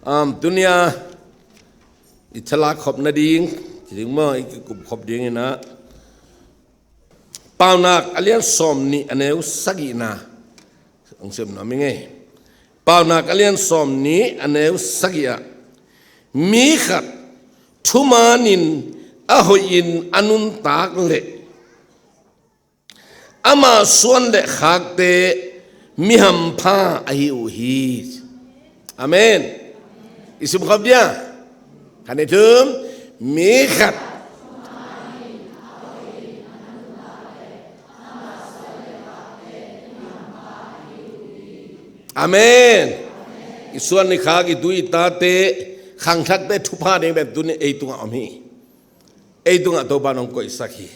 dunia itala khop na ding jing mo ikup khop ding na paunak alian som ni aneu sagina ang sem na minge paunak alian som ni aneu sagia mi khat thumanin ahoyin anun tak le ama suan le khakte miham pha ahi uhi amen isim khop dia kan itu mikat amen isuan ni khagi dui tate khang thak te thupa ne be dun ei tunga ami ei tunga to banong ko isaki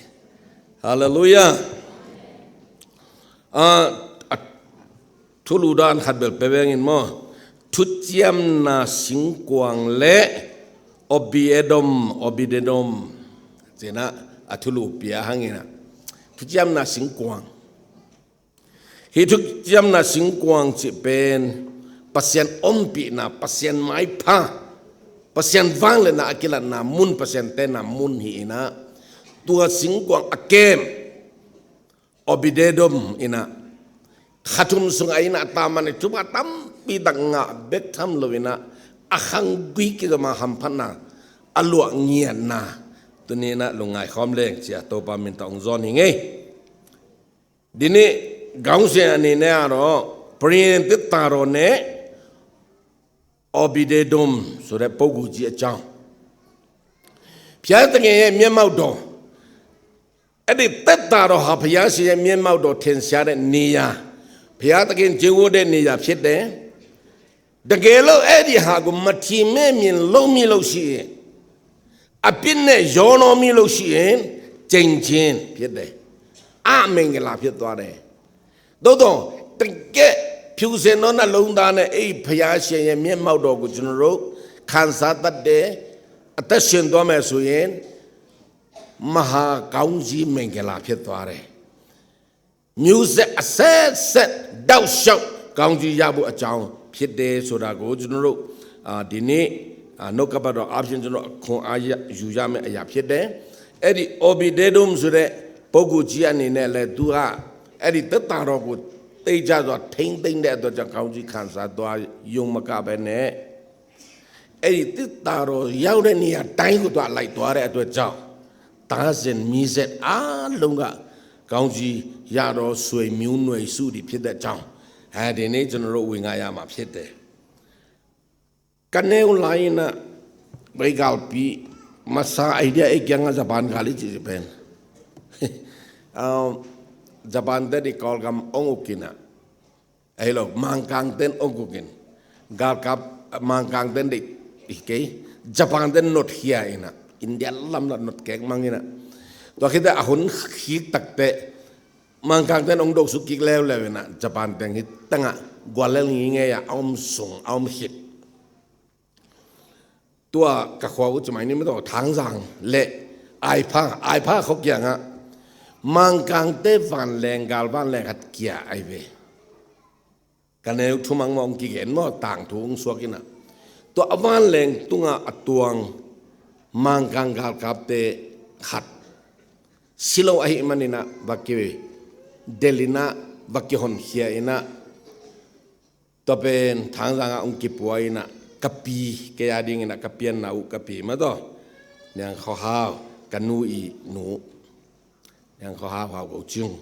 hallelujah thulu dan khat bel pewengin mo thuchiam na singkwang le obidedom jena athulu pia hangina thuchiam na singkwang hi thuchiam na singkwang chi pen pasien ompi na pasien mai pha pasien wang le na akila na mun pasien te na mun hi na tua singkwang akem obidedom ina khatum sungai na taman chuba tam pidanga bek tham lovina akhang gui ki ma hampana alua ngian na tunina lungai khom leng chia to pa min tong zon hi nge dini gaung se ani ne aro prin tit taro ne obidedom so re pogu ji a chang phya ta nge ye myen mau do adi tet taro ha phya si ye myen mau do thin sia de ni ya phya ta kin ji wo de ni ya phit deတကယ်လို့အဲ့ဒီဟာကိုမထီမဲ့မြင်လုံးမိလို့ရှိရင်အပြစ်နဲ့ရောနှောမိလို့ရှိရင်ကြင်ချင်းဖြစ်တယ်အမင်္ဂလာဖြစ်သွားတယ်သို့တော့တကယ်ဖြူစင်သောနှလုံးသားနဲ့အဲ့ဖျားရှင်ရဲ့မျက်မှောက်တော်ကိုကျွန်တော်တို့ခံစားတတ်တယ်အသက်ရှင်သွားမယ်ဆိုရင်မဟာကောင်းကြီးမင်္ဂလာဖြစ်သွားတယ်မျိုးဆက်အဆက်ဆက်တောက်လျှောက်ကောင်းကြီးရဖို့အကြောင်းဖြစ်တယ်ဆိုတာကိုကျွန်တော်တို့ဒီနေ့နှုတ်ကပတ်တော်အပြင်ကျွန်တော်ခွန်အားယူရမယ့်အရာဖြစ်တယ်အဲ့ဒီ obidedum ဆိုတဲ့ပုဂ္ဂိုလ်ကြီးအနေနဲ့လဲသူကအဲ့ဒီသက်တာတော်ကိုတိတ်ကြသွားထိမ့်သိမ့်တဲ့အတွက်ကြောင့်ကောင်းကြီးခံစားသွားယုံမကပဲနဲ့အဲ့ဒီသက်တာတော်ရောက်တဲ့နေရာတိုင်းကိုသွားလိုက်သွားတဲ့အတွက်ကြောင့်တားစင်မီးဆက်အားလုံးကကောင်းကြီးရတော်ဆွေမျိုးနွယ်စုတွေဖြစ်တဲ့ကြောင့်ဒီနေ့ကျွန်တော်တို့ဝင်ငါရမှာဖြစ်တယ်ကနေလိုင်းနာဘိဂောက်ပီမစာအိုင်ဒီယာကငါဂျပန်ကလေးကြည့်ပန်ဂျပန်တဲ့ကောလကမ်အောင်ကိနာအဲ့လိုမန်ကန်တဲ့အောင်ကိနဂါကပ်မန်ကန်တဲ့ဒီကေဂျပန်တဲ့ not here ina india lam not kek mangina to kita ahun khik tak te mangkang ten ong dok sukik lew na Japan teng hit tanga gwalel nge ya om sung om hit tua ka khwa u chmai ni ma to thang sang le ai pha khok yang a mangkang te van leng gal van leng hat kia ai ve kan eu thumang mong ki gen mo tang thung suakina to awan leng tunga atuang mangkang gal kap te khat silo ai manina bakiwe delina bakihon hia ina topen thangranga ungki puaina kapi kaya ding ina kapian na u kapi ma do nyang kho ha kanu i nu nyang kho ha ha go chung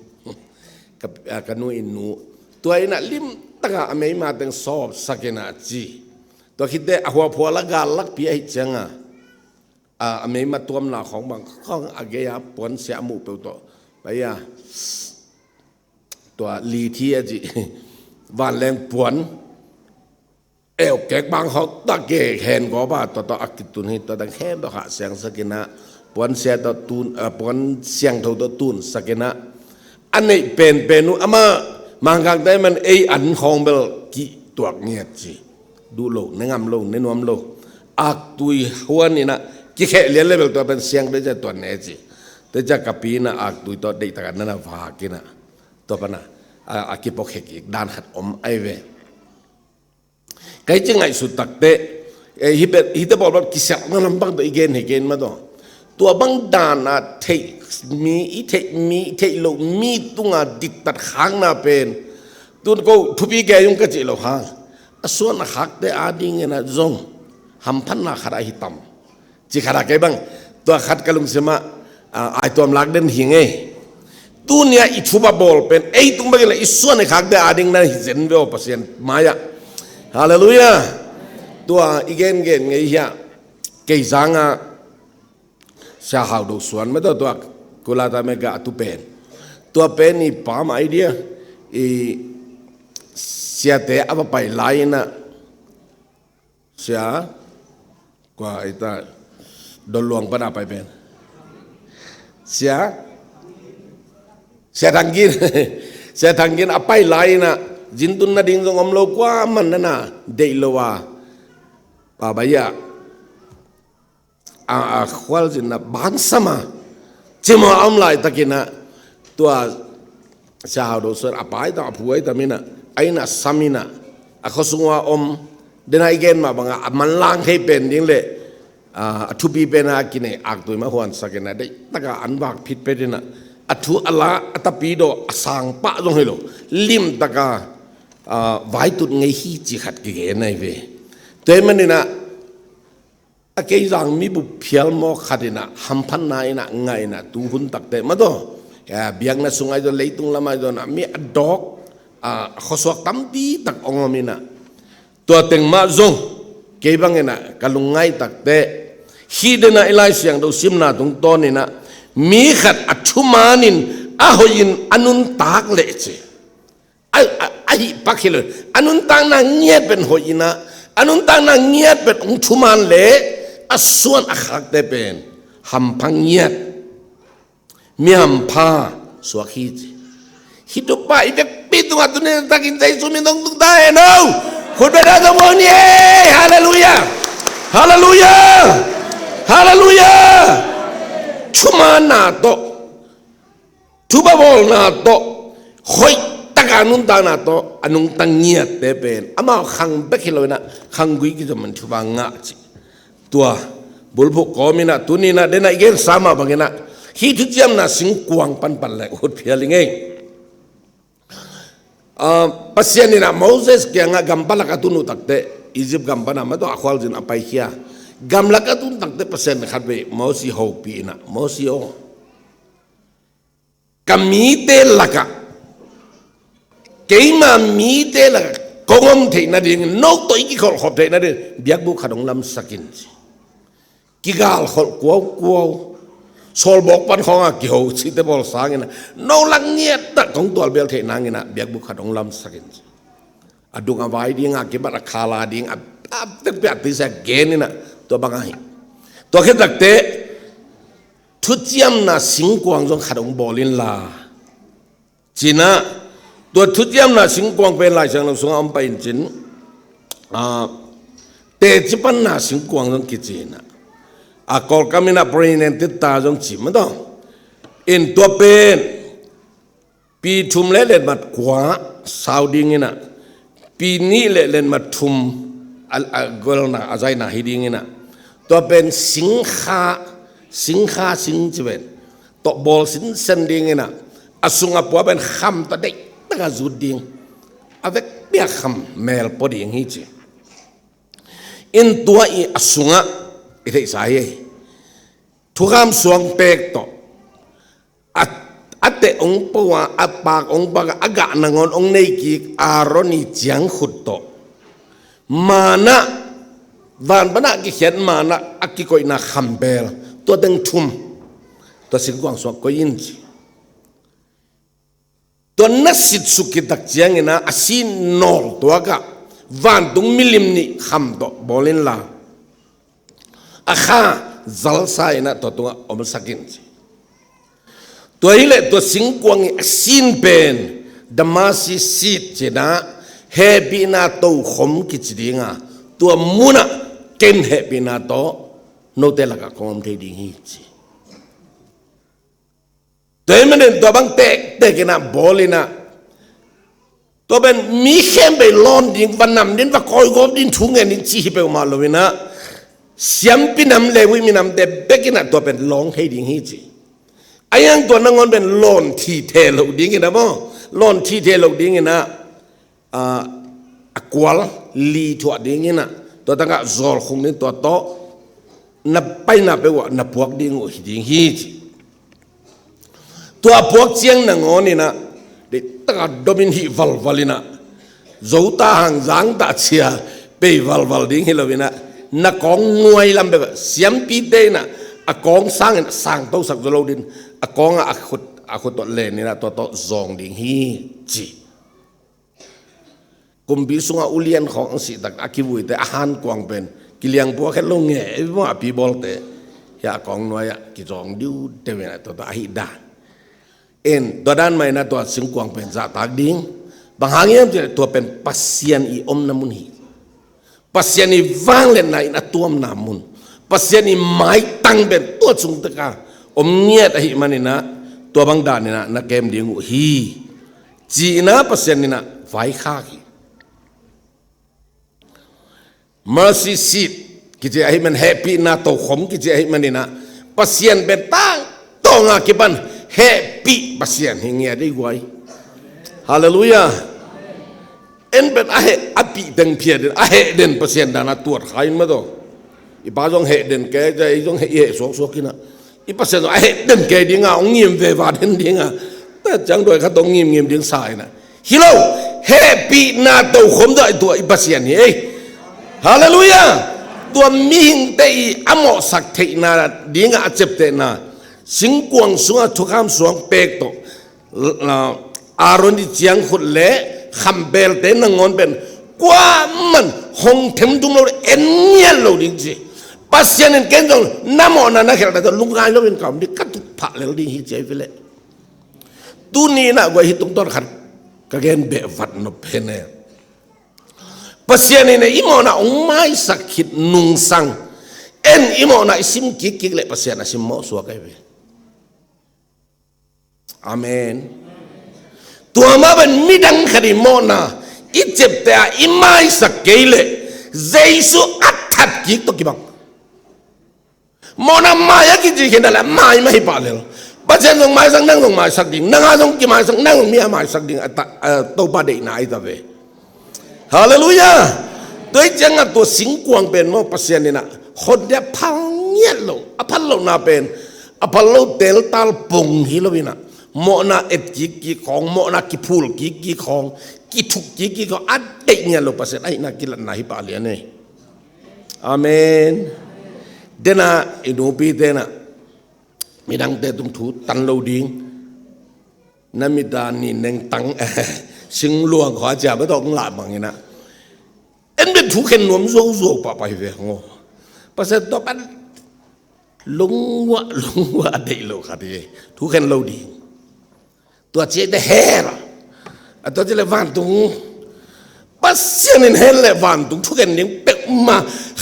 kanu i nu to ina lim tanga amei ma teng sob sakena ji to khite ahwa phola gal lak pi ai changa amei ma tuam na khong bang khong ageya pon sia mu pe to bayaตัวลีที่จีวันแรงปวนเอวแกกบางเขาตะเกะแขนก็บ้าตัวอักตุนให้ตัวดังแค่ตัวขาเสียงสกินะปวนเสียตัวตุนปวนเสียงเท่าตัวตุนสกินะอันนี้เป็นนุอามามังกังได้มันอันของเบลกิตัวเงียจีดูโลกในงามโลกในนวมโลกอักตุยหัวนี่นะกิแค่เลี้ยงเลยเบลตัวเป็นเสียงได้จะตัวเนจีแต่จะกับปีนะอักตุยตัวได้แต่กันนั่นวากินะตัวปนะอากิปอกเฮกิด้านขัดอมไอเว cái chứ ngày sụt tắc tệ hita bol ba kisak na lambang do again ma do tua bang dana thei mi lo mi tunga diktat khang na pen tun ko thupi ge yung ka chi lo ha aswan hak de ading na zong hampan na khara hitam chi khara ke bang tua khat kalung sema ai tuam lak den hinge tunia ithuba bol pen ei tung bagila iswan hak de ading na hizen ve pasien maya hallelujah tua igen ngai ya ke zanga sa hau do suan ma do tua kula ta me ga tu pen tua pen ni pam idea sia te apa pai laina sia kwa ita doluang pada pai pen sia tanggin apai laina jintun na ding ngom lo kwa man na dei lowa pa baya khwal jin na ban sama chimo am lai takina tua sa do sir apai ta phuai ta mina aina samina akhosungwa dena igen ma banga manlang he pen ding le thu bi pena kine ak tu ma hwan sakena dei taka anbak phit pe dina athu ala atapi do asang pa jong helo lim taka vai tut ngai hi chi khat ge nai ve te manina akei jang mi bu phial mo khadina hamphan nai na ngai na tu hun tak te ma do ya biang na sungai do leitung lama do na mi adok khosok tampi tak ongomina tua teng ma zong ke bangena kalungai tak te hidena ilai siang do simna tung tonina mi khat athumanin ahoyin anun tak leche ai pakhilo anun tang na ngiet ben hoina anun tang na ngiet ben thuman le aswan akhak te pen hampang ngiet mi hampha swakhi hidupa ibek pitu atune takin dai sumin dong dai no khut be da dong ni hallelujah hallelujah hallelujah chuma na to tuba bol na to hoi takanun ta na to anung tangia te pen ama khang be khilo na khang gui ki man thuba nga chi tua bulbu komina tunina dena igen sama bangena hi thu jam na sing kuang pan le hut phialinge pasiani na Moses ke nga gambala katunu takte Egypt gambana ma to akhwal jin apai hia gamla katun takte pasen khatbe mosi hopi na mosi o kamite laka keima mite laka kongom the na ding no to iki khol khop the na de biak bu khadong lam sakin kigal khol kuau sol bok pan khong a ki ho chi te bol sang ina no lang nghiet ta kong tol bel the nang ina biak bu khadong lam sakin adung avai ding a ki bara khala ding a te biak ti sa gen ina to bangai to khe takte thu chiam na sing kwang jong khadong bolin la china to thu chiam na sing kwang pen lai sang sung am pain chin te chipan na sing kwang jong ki china akol kamina president ta jong chi ma do in to pen pi thum le len mat kwa sauding ina pi ni le len mat thum al gol na azai na hiding ina to pen sing chwen to bol sin sending ina asunga po ben kham ta dei ta zuding avec bia kham mel poding hi chi in tua I asunga ite sai thugam suang pek to ate ong pawa apak ong baga aga nangon ong nei ki aroni jiang khut to mana van bana ki hian mana akikoi na khambel to deng thum to singwang so ko yin chi to nasit sukitak jiang ina asin nol to aga van dung milim ni kham to bolin la akha zalsa ina to tunga om sakin to ile to singkwang asin pen damasi sit chena happy na to khom kichidinga to muna ken happy na to no te laka kom the ding hi chi to emenen to bang te kena bolina to ben mi khem be lon ding vanam din va koi gom din thungen din chi be ma lovina เสียมปีนำเลวิมีนำเดเบกินะตัวเป็นร้องให้ดิ่งฮิจิไอ้ยังตัวนั่งอนเป็นลอนทีเทลดิ่งนะบ่ลอนทีเทลดิ่งนะกวลลีถั่วดิ่งนะตัวตั้งก็จอลคงนี่ตัวโตนับไปนับไปว่านับพวกดิ่งดิ่งฮิจิตัวพวกเจียงนั่งอนนี่นะเด็กตั้งดมินฮิวัลวัลินะจูตาหังจางตาเชียไปวัลวัลดิ่งฮิลวินะนักกองงวยลำแบบเสียมปีเดนะกองสร้างโตสักจะโลดินกองขุดตัวเลนนี่นะตัวโตจองดิ่งฮีจีกุมพิสุงอุเลียนของสิตักอาคิบุยแต่อาหารกวางเป็นกิเลียงพวกแค่ลงเงี้ยว่าปีบอลแต่ยากองน้อยกิจองดิวเตวินะตัวอาฮิดาตัวด้านใหม่นะตัวสิงกวางเป็นซาตากดิ่งบางหางเงี้ยตัวเป็นปัสเซียนอีอมน้ำมุนฮีปัสเซียนอีวางเล่นในนัตัวน้ำมุนปัสเซียนอีไม้ตั้งเป็นตัวสุงตะกาอมเนียตหิมันนี่นะตัวบางด่านนี่นะนักเกมดิ่งฮีจีนะปัสเซียนนี่นะไฟข้ากี mercy seat กิจให้มันแฮปปี้นะตัวขมกิจให้มันนี่นะปัสเซียนเป็นตั้งตัวงากิบันแฮปปี้ปัสเซียนหิงเงี้ยได้ไว้ฮาเลลูยาเป็นอาปีเต็งเพียดเด่นเปอร์เซ็นต์ดานาตัวขายมาตัวอีป้าจงเด่นแกจะจงสวกกินะอีเปอร์เซ็นต์เด่นแกดิ้งอ่ะองเงียบเววาเด่นดิ้งอ่ะแต่จังโดยเขาต้องเงียบดิ้งสายนะฮิโลแฮปปี้นาตัวขมด้วยตัวอีเปอร์เซ็นต์นี่ฮาเลลูยาตัวมีหิงเตยอโมสักเทนาดิ้งอ่ะเจ็บเตนะสิงกวงสวงทุกคำสวงเปกตัวอารมณ์ที่เจียงขุดเละคำเบลเตนังงอนเป็นกว่ามันหงเทมดุงเราเอ็นเงี้ยเราดิจิปัสยานินเกณฑ์ตรงน้ำมันนั่นแค่แต่ลุงไงเราเป็นคำที่กัดผักเลยดิฮิเจฟิเลตัวนี้นะว่าฮิตรงต้นขัดก็เกณฑ์เบวัดนบเพเนปัสยานินอิโมนะองไม่สักขิดนุงสังอิโมนะอิสิมกิกเลยปัสยานะสิมโมสวกไอเวอาเมนตัวมาเป็นมิดังคดีโมนาอิเจ็บแต่อิไม่สักเกลเลยเจสุอัดขัดกิกตัวกี่บังโมนามาอยากกินจีเห็นอะไรไม่ให้ปาเลยปัจจัยตรงมาสักนั่งตรงมาสักดิ่งนั่งตรงกี่มาสักนั่งตรงมีมาสักดิ่งตัวประเด็นไหนตัวเวฮาเลลูยาตัวจังตัวสิงกวงเป็นโมปัสยานี่นะคนเดียพังเงี้ยโลอพัลโลนาเป็นอพัลโลเดลตาลปงฮิโลวินะโมนาเอ็ดกี่ของโมนากี่พูลกี่ของกี่ทุกกี่ของอัดเด็กเนี่ยเราภาษาไอ้นักกิลนาฮิปาเลียนเนี่ยอาเมนเดน่าอินูปีเดน่ามีดังเตตุมถูตันโลดิงนั่นมีดานี่เน่งตังสิงหลวงขอจ่าไม่ต้องหลับอย่างนี้นะเป็นถูกเข็นหนุ่มโซ่ป่าไปเวงอภาษาตัวมันลงว่าเด็กโลกอะไรถูกเข็นโลดิงตัวเจ๊ได้เฮร่ะตัวเจ๊เลยวันตุงปัสเซียนเห็นเลยวันตุงทุกคนยังเป็กมา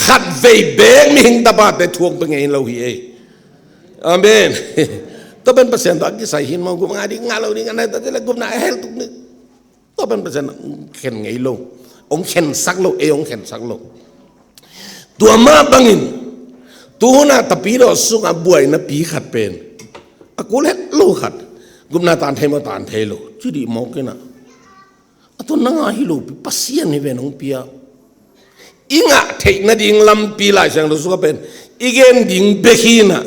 ขัดเวเบงมีหิงตาบาดแต่ทวงเป็นไงเราเฮียอาเมนตัวเป็นเปอร์เซ็นต์ตัวที่ใส่หินมองกูงานดีงานเราดีงานไหนตัวเจ๊เลยกูน่าเฮลตุกนี่ตัวเป็นเปอร์เซ็นต์เข็นไงโลองเข็นสักโลองเข็นสักโลตัวมาบังอินตัวน่ะตะปีเราสุกบวยน่ะปีขัดเป็นกูเล่โลขัดกุมนาตานเทมาตานเทโลจุดีมองกันนะตัวนั่งอาฮิโลปัสยานี่เป็นองเปียอิงะเทนดิ่งลำปีลายเสียงเราสุกเป็นอีเกนดิ่งเบคีนะ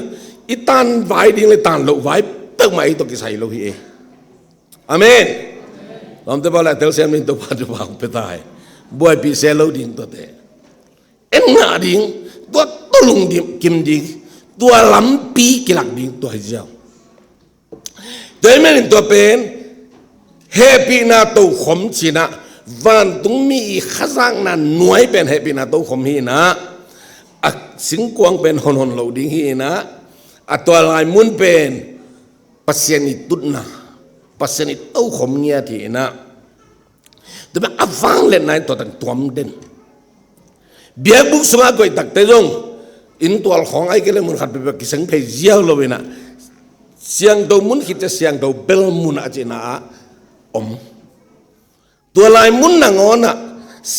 อีตานไว้ดิ่งเลยตานโลไว้เปิกมาอีตัวกิใส่โลฮีอาเมนลำเตบาลเตลเซมินตัวปัจจุบันเปตายบวยปีเซโลดิ่งตัวเตงะดิ่งตัวลุงดิ่งกิมดิ่งตัวลำปีกิลักดิ่งตัวฮิจาตัวเองตัวเป็นเฮปีนาตัวขมชีนะวันตุงมีข้าสังนั้นหน่วยเป็นเฮปีนาตัวขมฮีนะสิงกวงเป็นหนเหลาดิ้งฮีนะตัวลายมุนเป็นปัสยานิตุนะปัสยานิตัวขมเงียทีนะตัวเป็นอฟังเล่นนายตัวตั้งตัวมเด่นเบียบุกสมาก็ตักเตจงอินตัวของไอ้ก็เลยมันขัดไปแบบกิสังเพย์เจียวเลยนะเสียงตัวมุนคิดจะเสียงตัวเบลมุนอาจจะน่าตัวลายมุนนางอนะ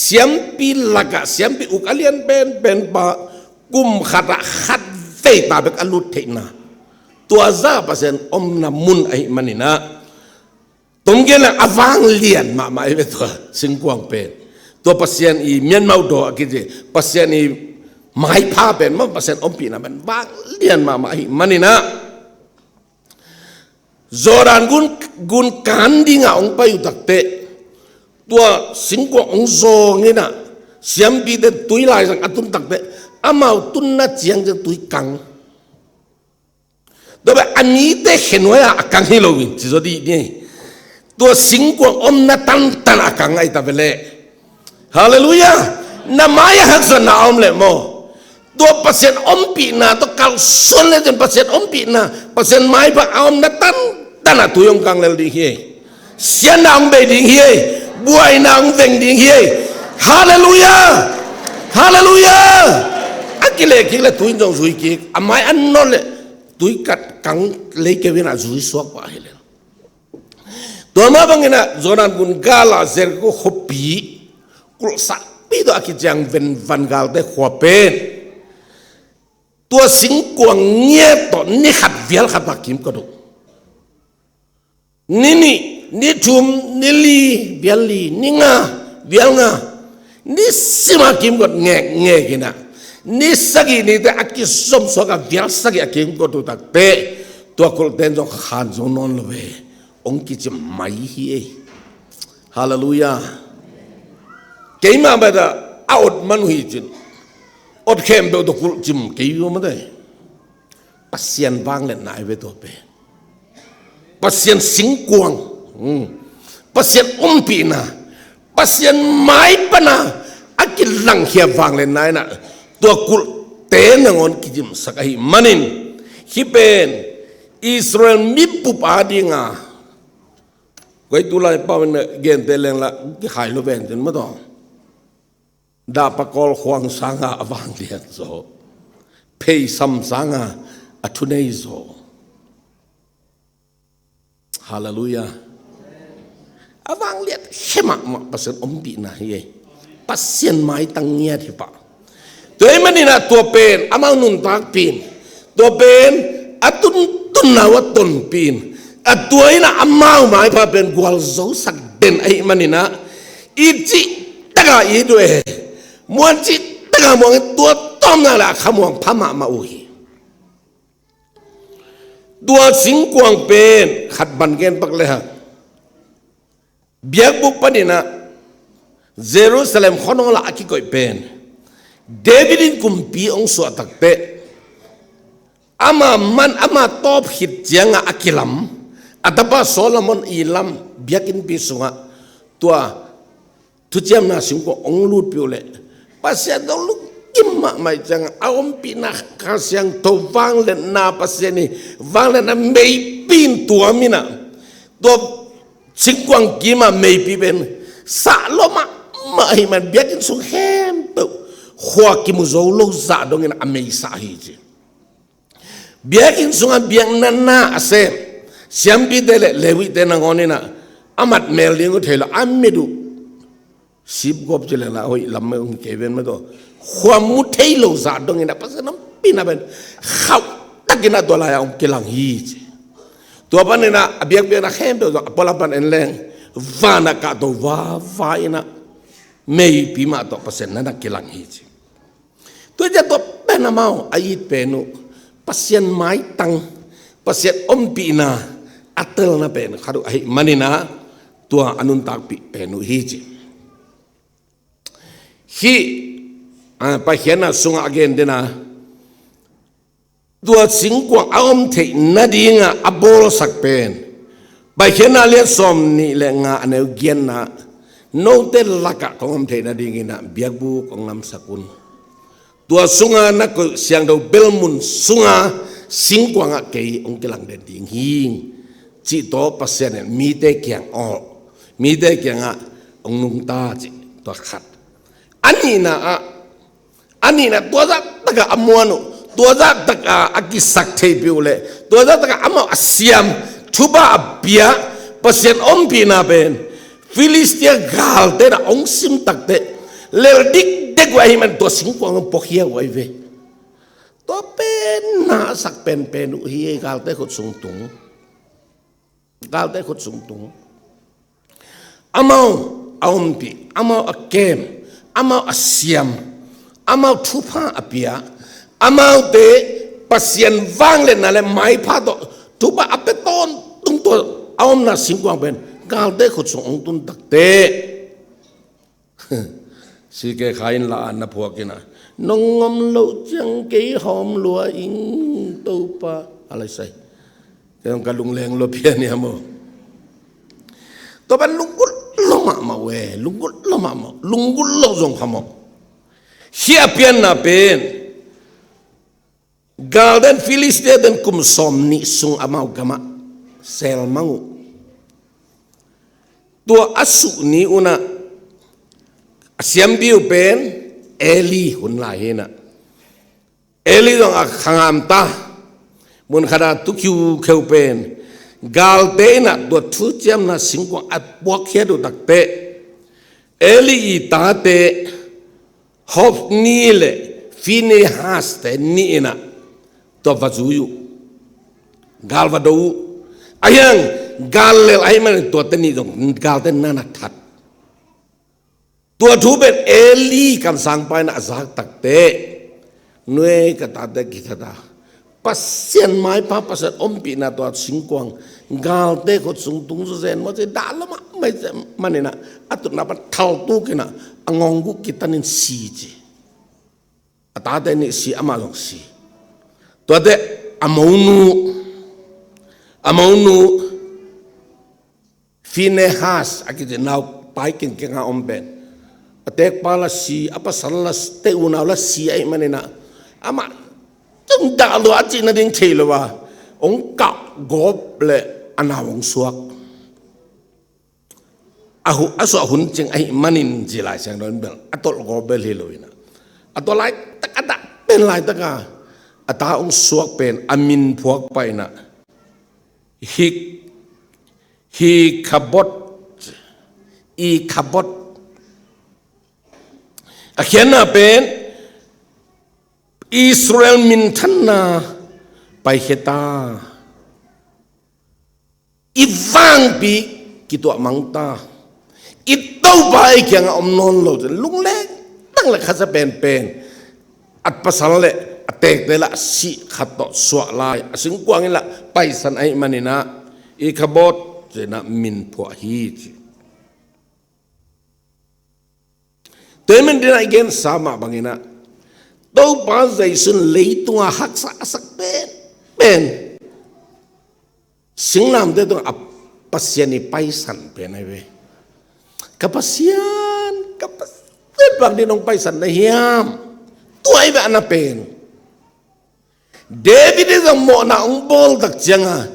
เสียงปีลักะเสียงปีอุกอาเลียนเป็นปะก กุมขัดขัดเฟยตาเบกอลุดเทนะตัวจ้าเปอร์เซ็นต์อมน้ำมุนไอ้มันนี่นะตรงเกล้อวางเลียนมาไอ้เวตัวสิงกวางเป็นตัวเปอร์เซ็นต์อีเมียนมาอุดอกิจเปอร์เซ็นต์อีไม้ผ้าเป็นมันเปอร์เซ็นต์อมปีนะมันวางเลียนมาไอ้มันนี่นะจอรันกุนการดิ้งองไปอยู่ตักเตะตัวสิงกวางองโซงี้นะเสียมปีเดตุยลายสังอตุนตักเตะอามาตุนน่าเจียงจะตุยกังตัวแบบอันนี้เตะเห็นว่าอากังฮิโลวินจิโซดีนี่ตัวสิงกวางอมน่าตันอากังไอ้ตาเปเล่ฮาเลลูยาน้ำไม้หักสนาอมเลยโมตัวเปอร์เซ็นต์อมปีน่ะตัวเก่าส่วนเลยจนเปอร์เซ็นต์อมปีน่ะเปอร์เซ็นต์ไม้พระอมน่าตันตุยองกังเลยดีเฮียเสียนางเบดีเฮียบวยนางเวงดีเฮียฮาเลลูยาฮาเลลูยาอักกิเลตุยจงสุยกิอาไม้อันนั่นเลยตุยกัดกังเลยเกวินาสุยสวกว่าเฮเลตัวมาบังเงินะจอนันกุนกาลาเซร์ก็ขบีกรุสักปีตัวอักจังเวนวันกาลได้ขวบเป็นตัวสิงกวงเงียตอนนี้ขัดเวียลขัดบักกิมก็ดูนี่ทุมนี่ลีเวียลีนี่งาเวียลงานี่สิมากิมก็แง่กินะนี่สักนี่แต่อักกิสมสกัดเวียลสักอักกิมก็ดูตักเตะตัวคนเต้นจงขันจงนอนเลยองค์กิจไม่เฮียฮาเลลูยาเกี่ยมาแบบเอาอดมันหุยจินอดเข้มเบลตัวกุลจิมเกี่ยวมาได้ปัสเซียนบางเล่นนายเวตัวเป็นปัสเซียนสิงกวงปัสเซียนปีนาปัสเซียนไม้ปนาอากิลลังเฮียบางเล่นนายนะตัวกุลเตนงอนกิจิมสักไอ้มันินฮิเป็นอิสราเอลมีปุบอาดิงาก็ไอ้ตัวลายป้ามันเกณฑ์เตลงละขายโลเวนจนไม่ต้องดาปกอลขวางสังอาวังเลียนโซเพย์ซัมสังอาอัทุเนยโซฮาเลลูยาอาวังเลียนเขมักมาประเสริฐอมปีนะเฮ้ปัสเซียนไม้ตั้งเงียที่ปะตัวไอ้มันนี่นะตัวเป็นอามานุนตากปีนตัวเป็นอัตุนนาวตุนปีนตัวนี้นะอามาหมายพาเป็นกวลโซสักเด่นไอ้มันนี่นะอีจิตะกาอีด้วยมวนจิตะกามองตัวต้อมนั่นแหละขมวงพม่ามาอุยตัวสิงกวงเป็นขัดบันเกนปักเลยฮะเบียกบุกปนินะเยรูซาเล็มขนองละอากิโกยเป็นเดวิดินกุมปีองสวตักเตะอามาตอบหิดเจียงอากิลัมอัตบะโซโลมอนอีลัมเบียกินปีสุงะตัวทุเจียมนาสิงกวงองลูดปิวเล่ปัสยาดองลูกกิมมาไม่จังเอาอมปีนักคาเสียงตัววางเล่นนาปัสยานี่วางเล่นนาไม่ปีนตัวมินะตัวสิงกวงกิมาไม่ปีเป็นสาโลมาไม่มันเบียกินสุงแฮมตัวหัวกิมุโซโลซาดงเงินอเมริกาฮิจิเบียกินสุงเบียงนันนาเซเสียมปีเดเลวิเตนังอนี่นะอามัดเมลลิงก็เทลอามิดูสิบกบเจริญละโอ้ยลำเมืองเกวินมาตัวความมุเทโลซาดงเงินปัสน้ำปีน่ะเป็นเขาตักินาตัวลายองกิลังฮีจิตัวปันนี่นะเบียกนะแค่ตัวปลาปันเอ็นแรงวานักาตัววาอินะไม่ปีมาตัวปัสนั่นนักกิลังฮีจิตัวจะตัวเป็นน้ำเมาไอ้เป็นนุปัสยันไม้ตังปัสยันอมปีนาอัตเลนะเป็นขาดูไอ้มันนี่นะตัวอนุนตักปีเป็นนุฮีจิฮีไปเขียนนะสุงอาเกนเดนะตัวสิงกวงอมเทนาดีงาอับบอลสักเป็นไปเขียนนะเลี้ยสมนี่แหละงาอันเอวเกียนนะโนเตลลักะของอมเทนาดีงินะเบียกบุของนำสกุลตัวสุงานักเสียงดาวเบลมุนสุงาสิงกวงอะเกยองค์กลังเดนดิ่งหิงจิตโตปัสเซนมีเตเกียงออกมีเตเกียงอะองนุงตาจิตัวขัดอันนี้นะตัวจักตะกะอมวนุตัวจักตะกะอากิสักเทปิวเลตัวจักตะกะอมอเสียมทุบะเบียปัสเซนอมปีนาเป็นฟิลิสเตียกาลเตนะองซิมตักเตเลดิกเด็กไว้มันตัวสิงกวงปอกเฮียไว้เว ตัวเป็นนาสักเป็นอุฮีกาลเตขุดสุงตุงกาลเตขุดสุงตุงอามาเอามปีอามาอเกมอามาอเซียมอามาทุพาอเปียอามาเตปัสยันวางเลยนั่นแหละไม่พาตัวทุพาอเปตอนตุงตัวเอามนาสิงกวางเป็นกาลเตขุดสุงองตุนตักเตสิเกขายละอันนับพวกนะนงงมโลจังเกยหอมลัวอิงตูปะอะไรใส่แต่ต้องการลุงแรงลัวเพียเนี่ยมั้งตัวเป็นลุงกุลลงมาเวลุงกุลลงมาลุงกุลลงจงขโมยเฮียเพียนน่ะเป็นกาลเดนฟิลิสเตเดนคุมสมนิสุงอามากามะเซลมังตัวอสุนีอุนะเสียมบิวเป็นเอลีหุ่นลายนะเอลีต้องขังอัมตามุนขนาดทุกคิวเขียวเป็นกาลเตนะตัวทุจยมนะสิงกว่าอัดบวกเขียดูตักเตเอลีตาเตฮอฟนีเลฟิเนฮัสเตนี่นะตัวฟัจูยูกาลวาดูอายังกาลเลไอมันตัวเตนี่ตรงกาลเตนั่นทัดตัวทูเป็นเอลีกันสังไปนะสักตักเตหน่วยกระตัดเด็กกิจตาปัสเซียนไม้พาปัสเซียนอมปีนะตัวสิงกวางกาลเตก็สุงตุงสุเซนมันจะด่าละไม่มันนี่นะอัตุนับทัลตุกินะงงกุกิตันินสีจีอัตตาเตนี่สีอามาลงสีตัวเตอามนูฟินเนฮัสอากิจนาวไปกินกันอมเป็นเด็กพาลสีapa salah te una la si ai manena ama tung da lo aji na ding thelo wa ong ka gob le ana wong suak ahu aso hun ching ai manin jilai sang don bel atol gobel hiloina atol lai takada pen lai taka ata ong suak pen amin phuak paina hi khabot i khabot akhirnya pen Israel mintana pai heta ivang pi kitu amangta itu baik yang omnon lo lung le tang le khasa pen at pasal le atek de la si khato swa lai asing kwang la pai san ai manina I khabot jena min pho hi temen dina again sama bangina tau pa zaisun leitunga haksa asak pen singnam de tung apasiani paisan pen ai we kapasian bang dinong paisan na hiam tuai ba na pen David is mo na bol tak janga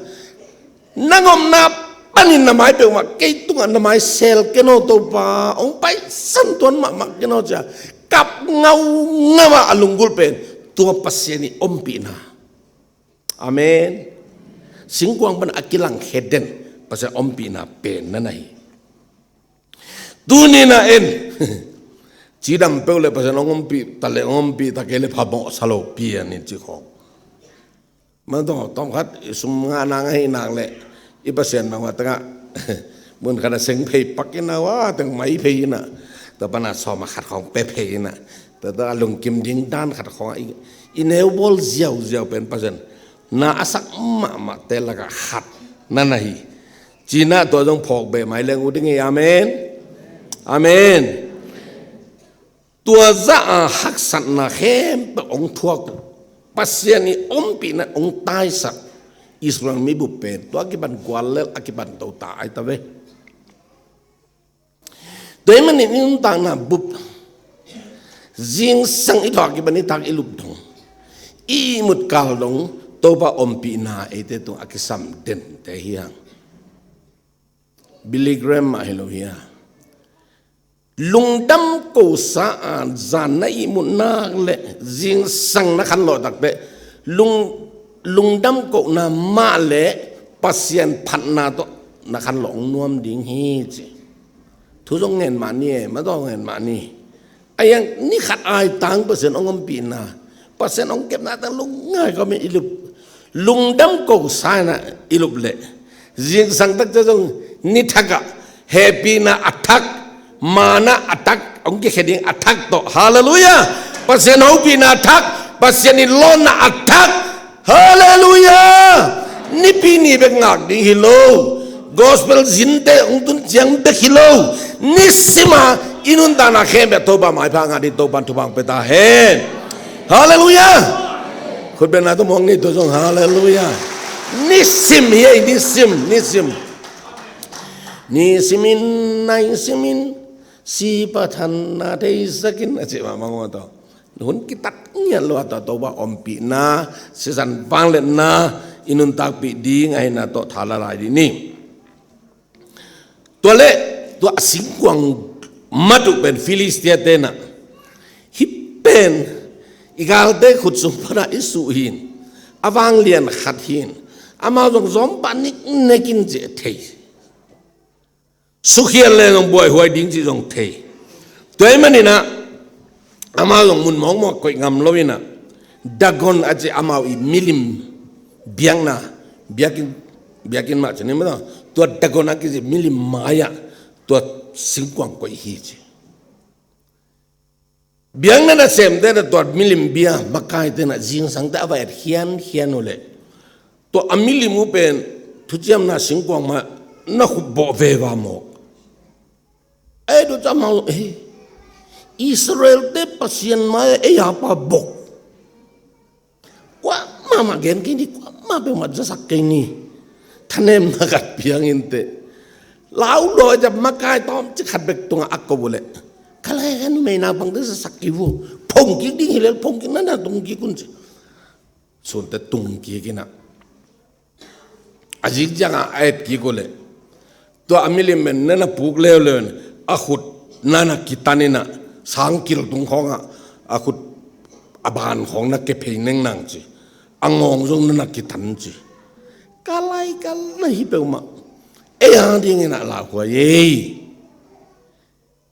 nangom na panin na mai pe ma ke tunga na mai sel keno to pa ong pai san tuan ma keno ja kap ngau ngama alunggul pen tua pasiani ompi na amen singkwang ban akilang heden pasal ompi na pen na nai duni na en chidam peule pasal ompi tale ompi takele phabo salo pian ni chi kho ma to tom khat sum nga na ngai nang le ipasen na watanga mun kana seng phei pakina wa tang mai phei na ta bana so ma khat khong pe phei na ta da lung kim ding dan khat khong I neu bol ziau pen pasen na asak ma te la ka khat na nahi china to jong phok be mai leng u ding amen tua za hak san na khem pe ong thuak pasiani ompi na ong tai sak Israel mi bu pen to akiban gwalel akiban to ta ai ta ve demen ni tang na bu jing sang I thok akiban ni tak ilup dong I mut kal dong to ba ompi na ete to akisam den te hiang Billy Graham ma hello hia lungdam ko sa an zan na I mun na le jing sang na khan lo tak te lungdam ko na ma le pasien phat na to na khan long nuam ding hi chi thu jong ngen ma ni ma do ngen ma ni ayang ni khat ai tang pasien ongom pi na pasien ong kem na tang lung ngai ko mi ilup lung dam ko sana ilup le jing sang tak jong ni thaka happy na attack mana attack ong ke heading attack to hallelujah pasien hopi na attack pasien in lon na attack hallelujah ni pini bek ngak ding hilo gospel zinte ungtun jang bek hilo ni sima inun dana khembe toba mai pa nga di toban tubang peta hen hallelujah khut ben na to mong ni to jong hallelujah ni sim ye ni simin nai simin si pathan na dei sakin ache ma mango to hun kitat nya lo ta toba ompi na sesan panglet na inun tak pi ding ai na to thala lai di ni to le to singkwang madu ben filistia tena hipen igal de khut sum para isu hin awang lian khat hin ama jong zom panik nekin je thei sukhian le jong boy huai ding ji jong thei toy manina ama jong mun mong mo koi ngam loina dagon aje ama i milim biang na biakin ma chane ma to dagon aki milim maya to singkwang koi hi je biang na sem de to milim bia makai te na jing sang da va hian ole to amili mu pen thujiam na singkwang ma na khu bo ve wa mo ai do chama Israel te pasien ma e ya pa bok kwa mama gen kini kwa ma be ma jasak kini thanem na gat biang inte lau do ja makai tom chi khat bek tunga akko bole kalai kan me na bang de sakivu phong ki ding hilel phong ki na tung ki kun chi son te tung ki kina ajik janga ait ki gole to amili men na puk le len akhut nana kitanina sangkil tung khonga akhut aban khong na ke pheineng nang chi angong jong na kitan chi kalai pe ma e ang ding na la ko ye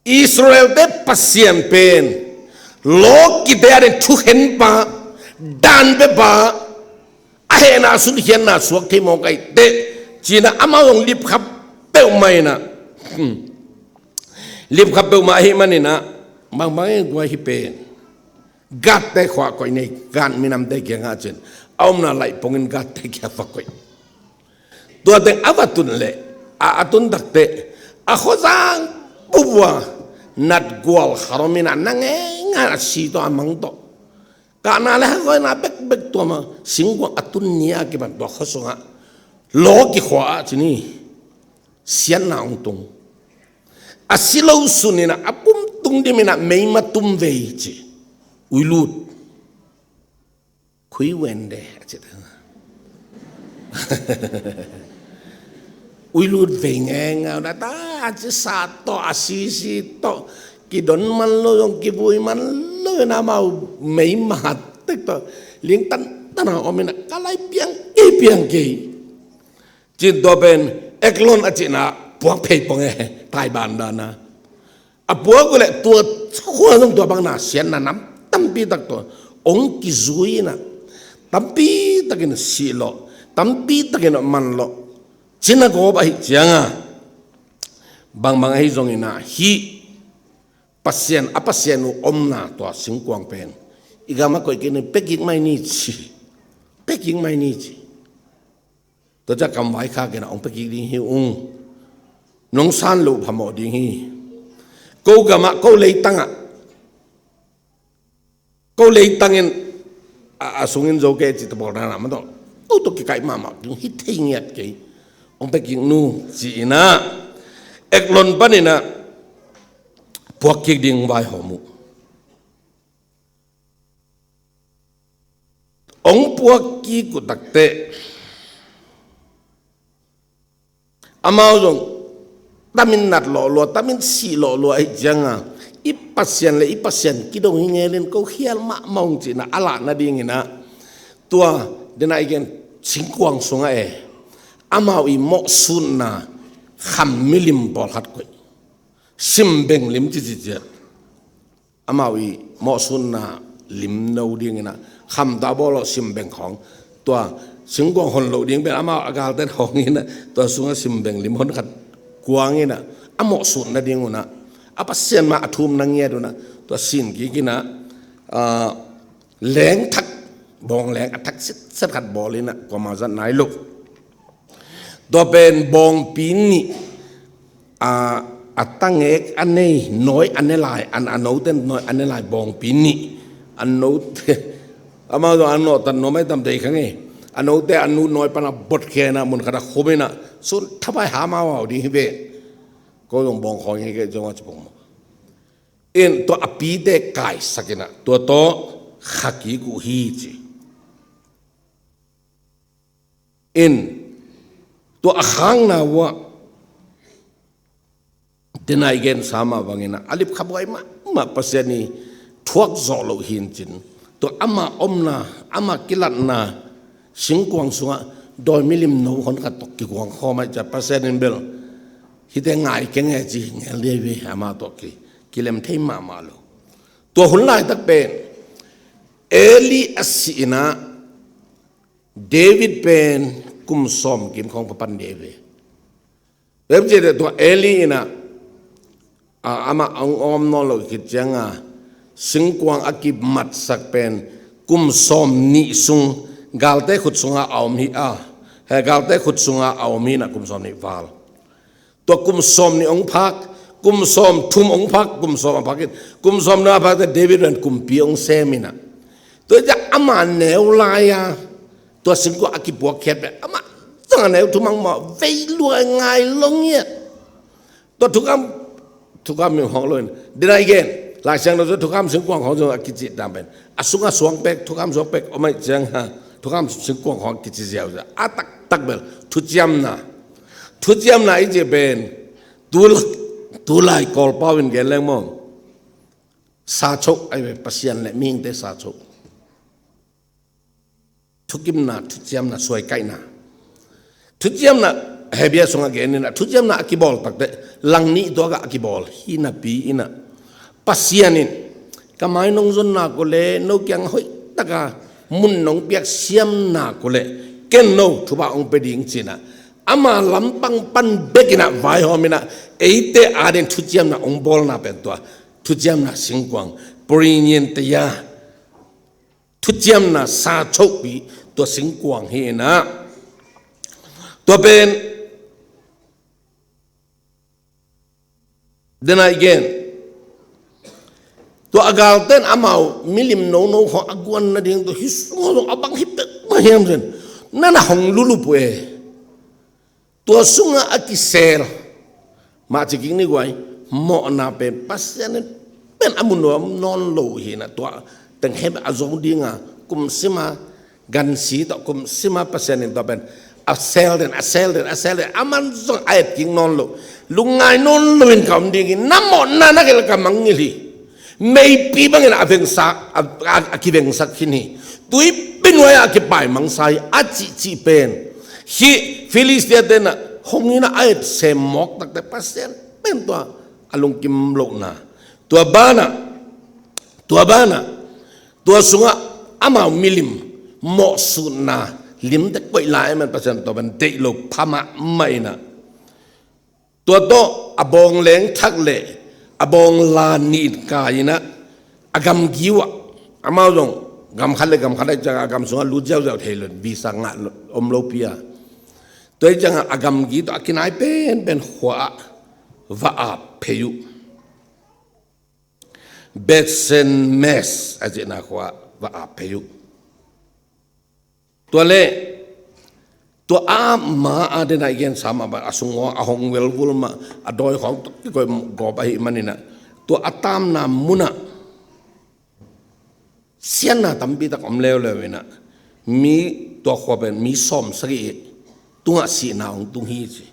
Israel de pasien pen lok ki de thu hen pa dan be ba ahena sun hian na suak the mo kai de china amawong lip khap pe mai na lip khap pe ma hi manina mang gwa hi pen gat te khwa koi nei gan minam de ke nga chen aum na lai pongin gat te kya fa koi to de avatun le atun dakte a khozang buwa nat gwal kharomina nange nga si to amang to kana le ko na bek to ma singwa atun nia ke ban do khosonga lo ki khwa chini sian na ong asilo sunina apum tung dimina meima tum veiji uilut kui wende achita uilut vengenga na ta achi sato asisi to kidon man lo yung kibui man lo na mau meima tek to ling tan tana omina kalai piang ke chin do ben eklon achina puak phei ponge tai ban dana apua ko le tua khua jong tua bang na sian na nam tampi tak to ong ki zui na tampi takin silo tampi takin man lo china go ba hi changa bang hi jong ina hi pasien apasien om na to singkwang pen igama ko ke ne peking mai ni chi to ja kam vai kha ke na ong peking ding hi ung nong san lo phamo ding hi ko gama ko lei tangin asungin zo ke chi to bor na ma to ko to ki kai mama ding hi thing yat ke ong peking nu chi na eklon panina puak ki ding vai homu ong puak ki ku takte amao jong tamin nat lo tamin si lo ai janga ipasien kidong hingelen ko hial ma mong chi na ala na ding ina tua dena igen singkwang sunga amao i mo sun na kham milim bol hat ko simbeng lim chi amao i mo sun na ลิมโนดิ้งนะคำตาบอลซิมเบงของตัวสิงกวางคนโลดิ้งเป็นอามาอากาศเต้นของนี่นะตัวสุงซิมเบงลิมคนขัดกวางนี่นะอาหมอสุดนะดิ้งนะอาปัสเซียนมาทุ่มนังเงียดูนะตัวสินกี่นะแหลงทักบองแหลงทักสัดขัดบอลเลยนะก็มาจากไหนลูกตัวเป็นบองปีนี่ตั้งเอกอันนี้น้อยอันนี้ลายอันโน้ตเต้นน้อยอันนี้ลายบองปีนี่อันโน้ตอามาตัวอันโน้ตตันโน้ไม่ทำใจขังเองอันโน้ตแต่อันนู้นน้อยปนบดแค่นะมันขนาดโคเบนะส่วนถ้าไปหามาว่าดีเบ้ก็ต้องบองของยังไงก็จะว่าจะบองเอ็นตัวอภิเดกายสักนะตัวโตขักกีกูฮีจีเอ็นตัวข้างน่ะว่าเดนายเกนสามาวังนะอลิบขับไว้มาเปอร์เซ็นต์นี้ทวกโซโลหินจินตัวอามาอมนาอามากิลันนาสิงกวางสุงโดยมิลิมโนคนขัดตกกิกวางข้อมาจะเปอร์เซ็นต์นี้เบลฮิตง่ายเก่งไงจีเงี้ยเลี้ยอามาตกกิเลมเทมาโลตัวหุ่นลายตักเป็นเอลีอัสซีนาเดวิดเป็นกุมซอมกิมของพระปันเดวิดเว็บเจดตัวเอลีนะอามาองอมนอลกิจยังสิงกวางอากิบมัดสักเป็นกุมซอมนิสุงกาลเตขุดสุงเอามีเฮกาลเตขุดสุงเอามีนะกุมซอมนิวาลตัวกุมซอมนิองพักกุมซอมทุ่มองพักกุมซอมพักกุมซอมนาพักแต่เดวิดเป็นกุมปีองเซมินะตัวจะอามาแนวลายตัวสิงกวางอากิบบัวเข็ดแบบอามาจังแนวทุ่มมังมาเวลวยง่ายลงเนี่ยตัวทุกคำมีห้องเลยเดี๋ยวอีกหลายเสียงเราจะทุกคำสิงกวางของเรากิจดำเป็นอาสุงอาสวงเป็กทุกคำสวงเป็กเอาไม่เสียงฮะทุกคำสิงกวางของกิจเสียวจะตักเบลทุจยมนะอีเจเป็นตัวลายกอลป้าวินเกลเลงมองซาโชไอ้เปอร์เซียนและมิงเตซาโชทุกิมนะทุจยมนะสวยไก่นะทุจยมนะเฮเบียสงอาเกนนะทุจยมนะอากิบอลตักเตลังนี้ตัวก็อากิบอลฮินาปีอินะปัสยานินกำไมน้องจนนักก็เลยน้องยังหอยตะกามุนน้องเปียกเสียมนักก็เลยเก่งน้องทุบะองไปดิ้งจีนะอามาลำปังปันเบกินะไว้หอมินะเอเตอาเดนทุจยมนะองบอลนะเป็นตัวทุจยมนะสิงกวางปริญญาเตียทุจยมนะซาโชบีตัวสิงกวางเฮนะตัวเป็นเดนายเกนตัวอากาศเต้นอามามิลิมโนของอากวนนั่นเองตัวฮิสโมอับังฮิปมาเฮียมเซนนั่นห้องลุลุปเอตัวสุงอากิเซลมาจากกินนี่ไว้หมอนาเป็นปัสยานี่เป็นอามุนว่านอนโลหินะตัวแต่งเห็บอาจงดิ้งกุมซิมากันสีต่อกุมซิมาปัสยานี่ตัวเป็นอาเซลเดนอามันส่งไอ้กินนอนโลลุงไงนอนโลเป็นคำดิ้งน้ำหมอนานักเล่นกับมังงี้ไม่ปีบังเงินอาเวงสักอากิเวงสักที่นี่ตุยเป็นไว้อากิไปมังไซอาจิเป็นฮีฟิลิสเตียเดนะหงนี้นะไอ้เซมอกตั้งแต่ปัสเซนเป็นตัวอารมณ์กิมโลนะตัวบ้านะตัวสุงะอามามิลิมหมอสุนาลิมแต่กวยลายมันปัสเซนตัวเป็นเดโลพม่าไม่นะตัวโตอบองเล้งทักเล่อบองลานีดกายนะอากำกิวะอามาลงกำขัดเลยจังอากำสุงะรู้เจ้าเทลนบีสังะอมโลเปียตัวจังอากำกิตัวกินไอเป็นหัวว่าเพยุเบสเซนเมสอาจจะน่าหัวว่าเพยุตัวเล่ตัวอามาอาเดนายเกนสามบาอสุงออาหงเวลวุลมาอดอยของก็กอบไอมันนี่นะตัวอัตามนามุนะเสียนนาตัมปีตะกอมเลวเลยนะมีตัวขวเป็นมีซ้อมสักอีตัวสีนาของตุงฮีจี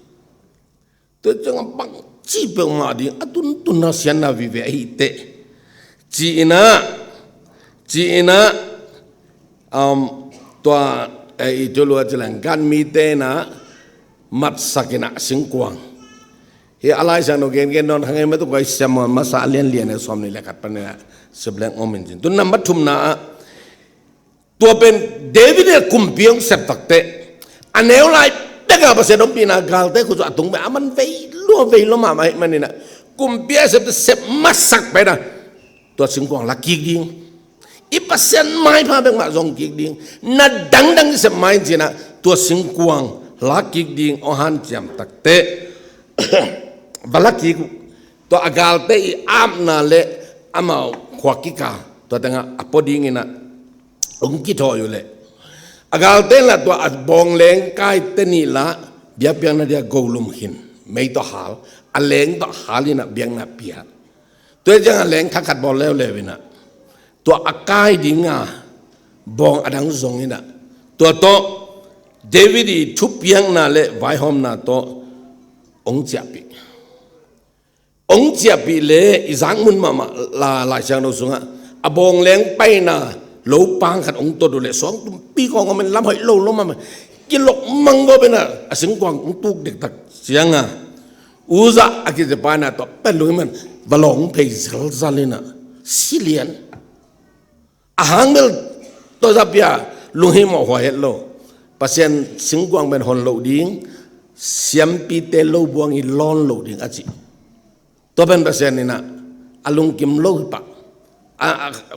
ตัวจังบังจีเปงมาดิอตุนนาเสียนนาวิเวไอเตจีนะตัวไอ้จุลวัชลังการมีเตนะมัดสักนะสิงกวาง เฮอะไรสังโนเกนเกนนอนทางไงไม่ต้องไปเสมอมาสาเลียนเนี่ยสอมนี่แหละกัดปนเนี่ยสเปลงอมินจินตัวนั้นมัทุมนาตัวเป็นเดวิดเนี่ยคุมเพียงเสพตักเตะอันเอวไลเด็กอะภาษาดมปีนากาลเตะคุณจะตุงไปมันเวลัวมาไม่มันนี่นะคุมเพียงเสพมัสักไปนะตัวสิงกวางลักกิกดิงอีภาษาไม่พาเป็นมาจงกิกดิงนัดดังเสพไม่จีนะตัวสิงกวางลักกิกดิงอหันจำตักเตะบลักกิกตัวอากาลเตะอามนาเลอามาขวากิกาตัวแต่งอ่ะพอดีงี้นะองค์กิทออยู่เลยอากาลเตละตัวอัดบองเลงกายเตนี่ละเบียบเบียงนาเดียโกลุมหินไม่ต่อหาลอันเลงต่อหาลินะเบียงนาเปียตัวจังอันเลงทักขัดบอลแล้วเลยวินะตัวอากายดิงาบองอดังซงนี่นะตัวโตเดวิดทุบเบียงนาเลไวหอมนาโตองค์เจ็บปีองค์เจ็บปีเลยอีสังมุนมาลายเชียงเราสุงะอบองเลงไปนาโลปังขัดองตัวดูเลยสองปีก่อนมันล้ำหอยโลล้มมากินหลกมังก็เป็นอ่ะสิงกวางองตุกเด็กตักเสียงอ่ะอุซาอากิจะปานาตัวเป็นลุยมันบลองเพย์ซาลินะซิเลียนอาหารเมลตัวจับยาลุงหิมหัวเฮลโลปัศยันสิงกวางเป็นหอนโลดิ้งเสียมปีเตโลบวงอีลอนโลดิ้งอาจิตัวเป็นปัศยันนี่นะอาลุงกิมโลปะ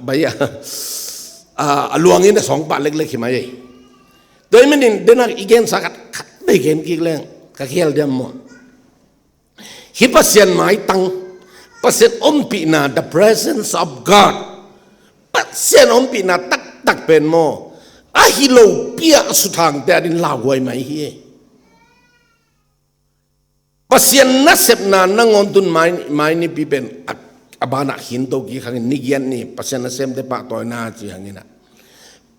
ใบยาลวงini 2 บาทเล็กๆขึ้นมาเองโดยมันเดินอีกเกณฑ์สักได้เกณฑ์กี่เรื่องก็เขียนเดียมหมดฮิปัสยันหมายตั้งปัสยันปีนา the presence of God ปัสยันปีนาตักเป็นโมฮิโลเปียสุดทางแต่ดินลาวไว้ไหมเฮียปัสยันนัสเซบนานั่งอนตุนไม้นี่ปีเป็นอบานักหินโตกี้ขังนิกยันนี่ปัสยันเซมเดปะต่อยนาจีหังนี่นะ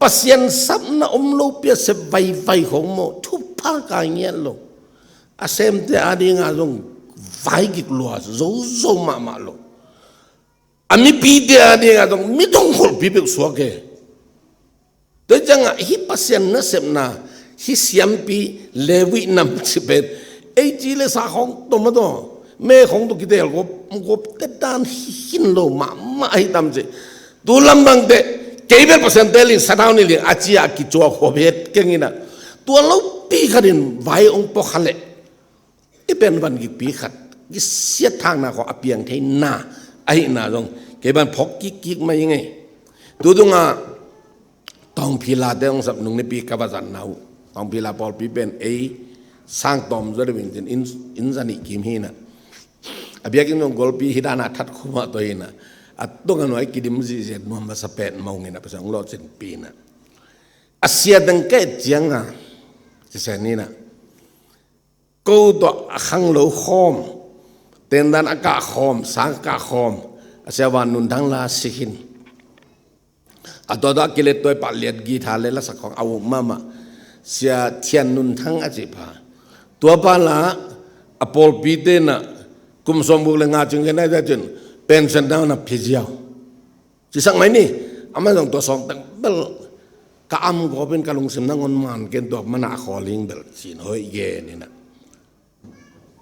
ปัสยันซับนะโลเปียเสบไฟของโมทุบพังกายเงี้ยโลอาเซมเดอาดีงาจงไฟกิกลัวโซมาโลอามีปีเดียอาดีงาจงมิต้องขลปีเปกสวกเกแต่จังฮิปัสยันนัสเซมนาฮิเสียมปีเลวินัมสิเปตไอจีเลสาของตัวมาตัวแม่ของตัวกิเตลก็เต็ดด้านหินโลมาให้ตามใจตัวลำดังเตะเกี่ยวกับเซนเตลินสถานีลิงอาชีพกิจวัตรขบเหตุเก่งนี่นะตัวเราปีขัดินไว้องค์ปกขันเลยที่เป็นวันกี่ปีขัดกี่เสียทางนาของอเปียงเทน่าไอ้น่าตรงเกี่ยวกับพกกิ๊กมายังไงตัวตรงอ่ะต้องพิลาเดองสับหนุ่งในปีกับวันนาวต้องพิลาพอปีเป็นไอ้สร้างตอมจะได้เป็นอินสันิกิมฮีนะอาเบียกินงกอลปีฮิดานาทัดคุมาตัวเองนะอัตตัวกันไว้กิดิมซีเจ็ดนัวมาสเปนมองเงินภาษาอังกฤษเป็นปีนะอาเซียดังเกตจังอ่ะจะเช่นนี้นะกูตัวขังโลคอมเต็นดันอากาศคอมสังกาคอมอาเซียวันนุนทั้งลาสิหินอัตัวตัวกิเลสตัวปาเลียดกีทาเลละสักของเอามาเสียเทียนนุนทั้งอาจิพาตัวปาละอพอลปีเตนะกุมสมบูรณ์งาจึงกันได้จนเป็นเส้นดาวนับพิจิตรจิสังไม่นี่อามาต้องตัวสองตั้งเบลกามก็เป็นการลงสิมนั่งงอนมันเกินตัวมันอาขอลิงเบลสินเฮยเยนี่นะ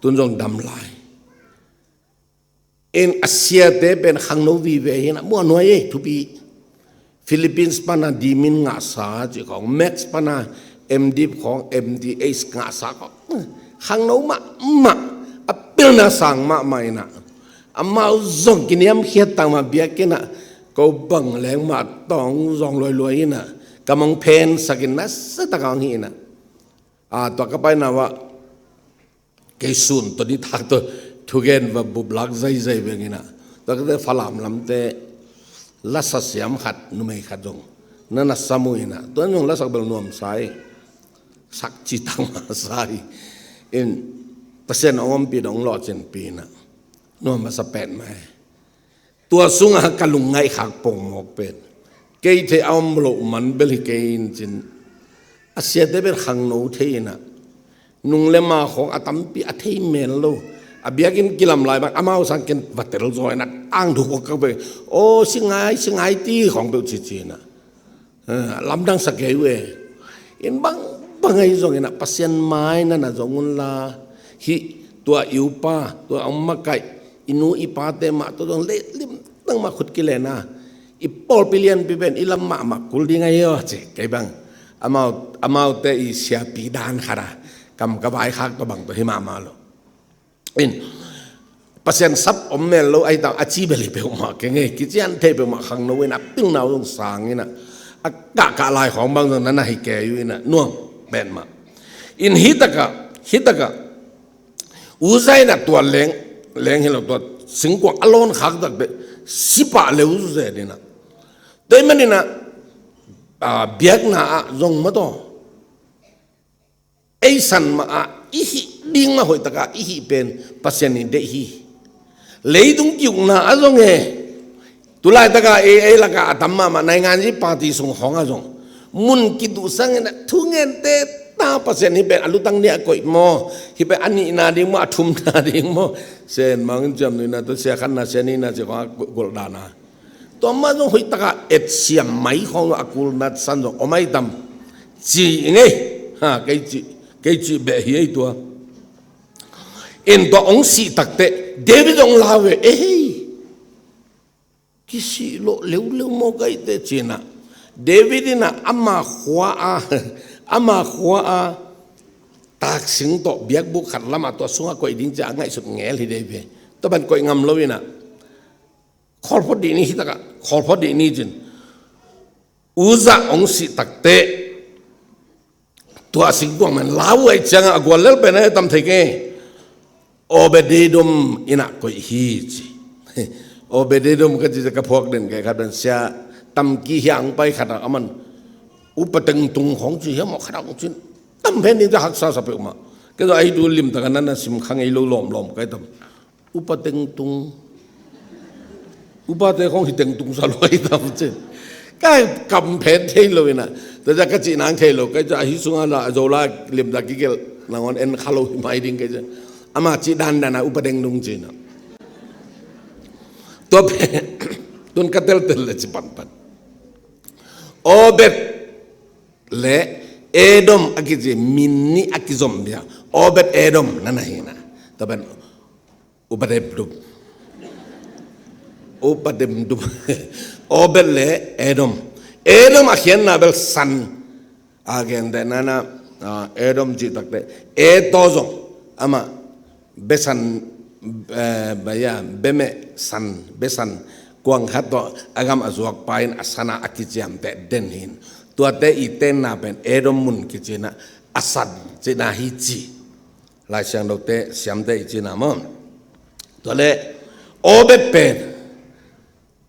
ตุนจงดำลายเอ็นอาเซียเตเป็นขังโนวีเวนะมัวน้อยทุบีฟิลิปปินส์ปานาดีมินงาซาจีของแม็กซ์ปานาเอ็มดีของเอ็มดีเอสงาซาก็ขังโนมาเป็นนาสังมาไม่นะอามาจงกินยำเขียดต่างมาเบียกินะก็บังแรงมาต้องจงลอยๆนะกำลังเพนสักินนะสักตะกังฮีนะตัวก็ไปนะว่าเกสุนตัวนี้ทักตัวทุกเย็นว่าบุบลักใจๆแบบนี้นะตัวก็ได้ฝรั่งลำเตลัสเสียมขัดนุ่มไม่ขัดจงนั่นน่ะสมุยนะตัวนั้นลัสเบลนวมใส่สักจิตังมาใส่เอ็นเปอร์เซ็นต์องค์ปีดองหลอดเจนปีนะนวมมาสเปนไหมตัวสุงหากลุงไงขักปงหมกเป็นเกยเทอมโลมันเบลิเกนจินอาเซียได้เป็นขังโนเทนะนุงเลมาของอาตัมปีอาเทเมนโลอาเบียกินกิลำลายบางอามาสังเกตวัดเตลซอยนัดอ้างถูกก็ไปโอ้สิงไงตีของเบลจีนะลำดังสเกยเวอินบางไงจงนะปัสยันไม้นั่นนะจงุนลาฮิ ตัวอิวป้าตัวอมไก่อินูอีปาเตมาตัวต้องเละลิมตั้งมาขุดกิเลนะอีปอลปิเลียนปิเป็นอีลำมากุลดีไงเยอะเจ๊ไก่บังอามาเตอีเสียปีดานขารากำกบายคักตัวบังตัวหิมาโลอินpasien sap omel lo ai ta achi beli pe ma ke nge kichian the pe ma khang no wena ping naw long sang ina akka ka lai khong bang na na hi ke yu ina nuam ben ma in hitaka uzai na tua leng hilo tua singkwang alon khak dak de sipa le uze dina dei manina biak na zong ma to ei san ma ihi ding ma hoi taka ihi pen pasien ni de hi lấy đúng kiểu na azong tu lai taka e laka atamma ma nai ngan ji party sung hong azong mun ki du sang na thu ngen te ta pasien hi be alutang ne koi mo hi be ani na ding mo athum na ding mo sen mang jam ni na to sia khan na sen ni na je gol dana to ma jong hoi taka et siam mai khong akul na san jong omai tam ji nge ha cái ji be hi to in to ong si takte David ong lawe kisi lo leu mo kai te china David na ama khwa tak sing to biak bu khat lama to sunga ko idin cha ngai sut ngel hi debe to ban ko ngam lo ina khol phodi ni hitaka khol phodi ni jin uza ong si takte to asing ko man lawe changa agwalel pe na tam theke Obededom ina koi hiji Obededom ka jija ka phok den ka khadan sia tam ki hyang pai khada aman upateng tung hong chi hem khada ong chin tam phen ni ja hak sa pe ma ke do ai du lim ta kan na sim khang ai lo lom kai tam upateng tung upate khong hi teng tung sa loi tam chin kai kam phen thei lo ina ta ja ka chi nang thei lo kai ja hi sunga la zola lim da ki gel nangon en khalo mai ding kai ja ama chi dan dana upadeng nung china to tun katel le chi pan obet le edom akije minni akizom dia obet edom nana hina taban upadem dum obet le edom akhian na bel san again de nana edom ji takte etozong ama besan baya beme san besan kuang khato agam azuak pain asana akijiam te denhin tua te iten na ben edom mun kichina asad china hichi lai siang do te siam te china mom to le obet pen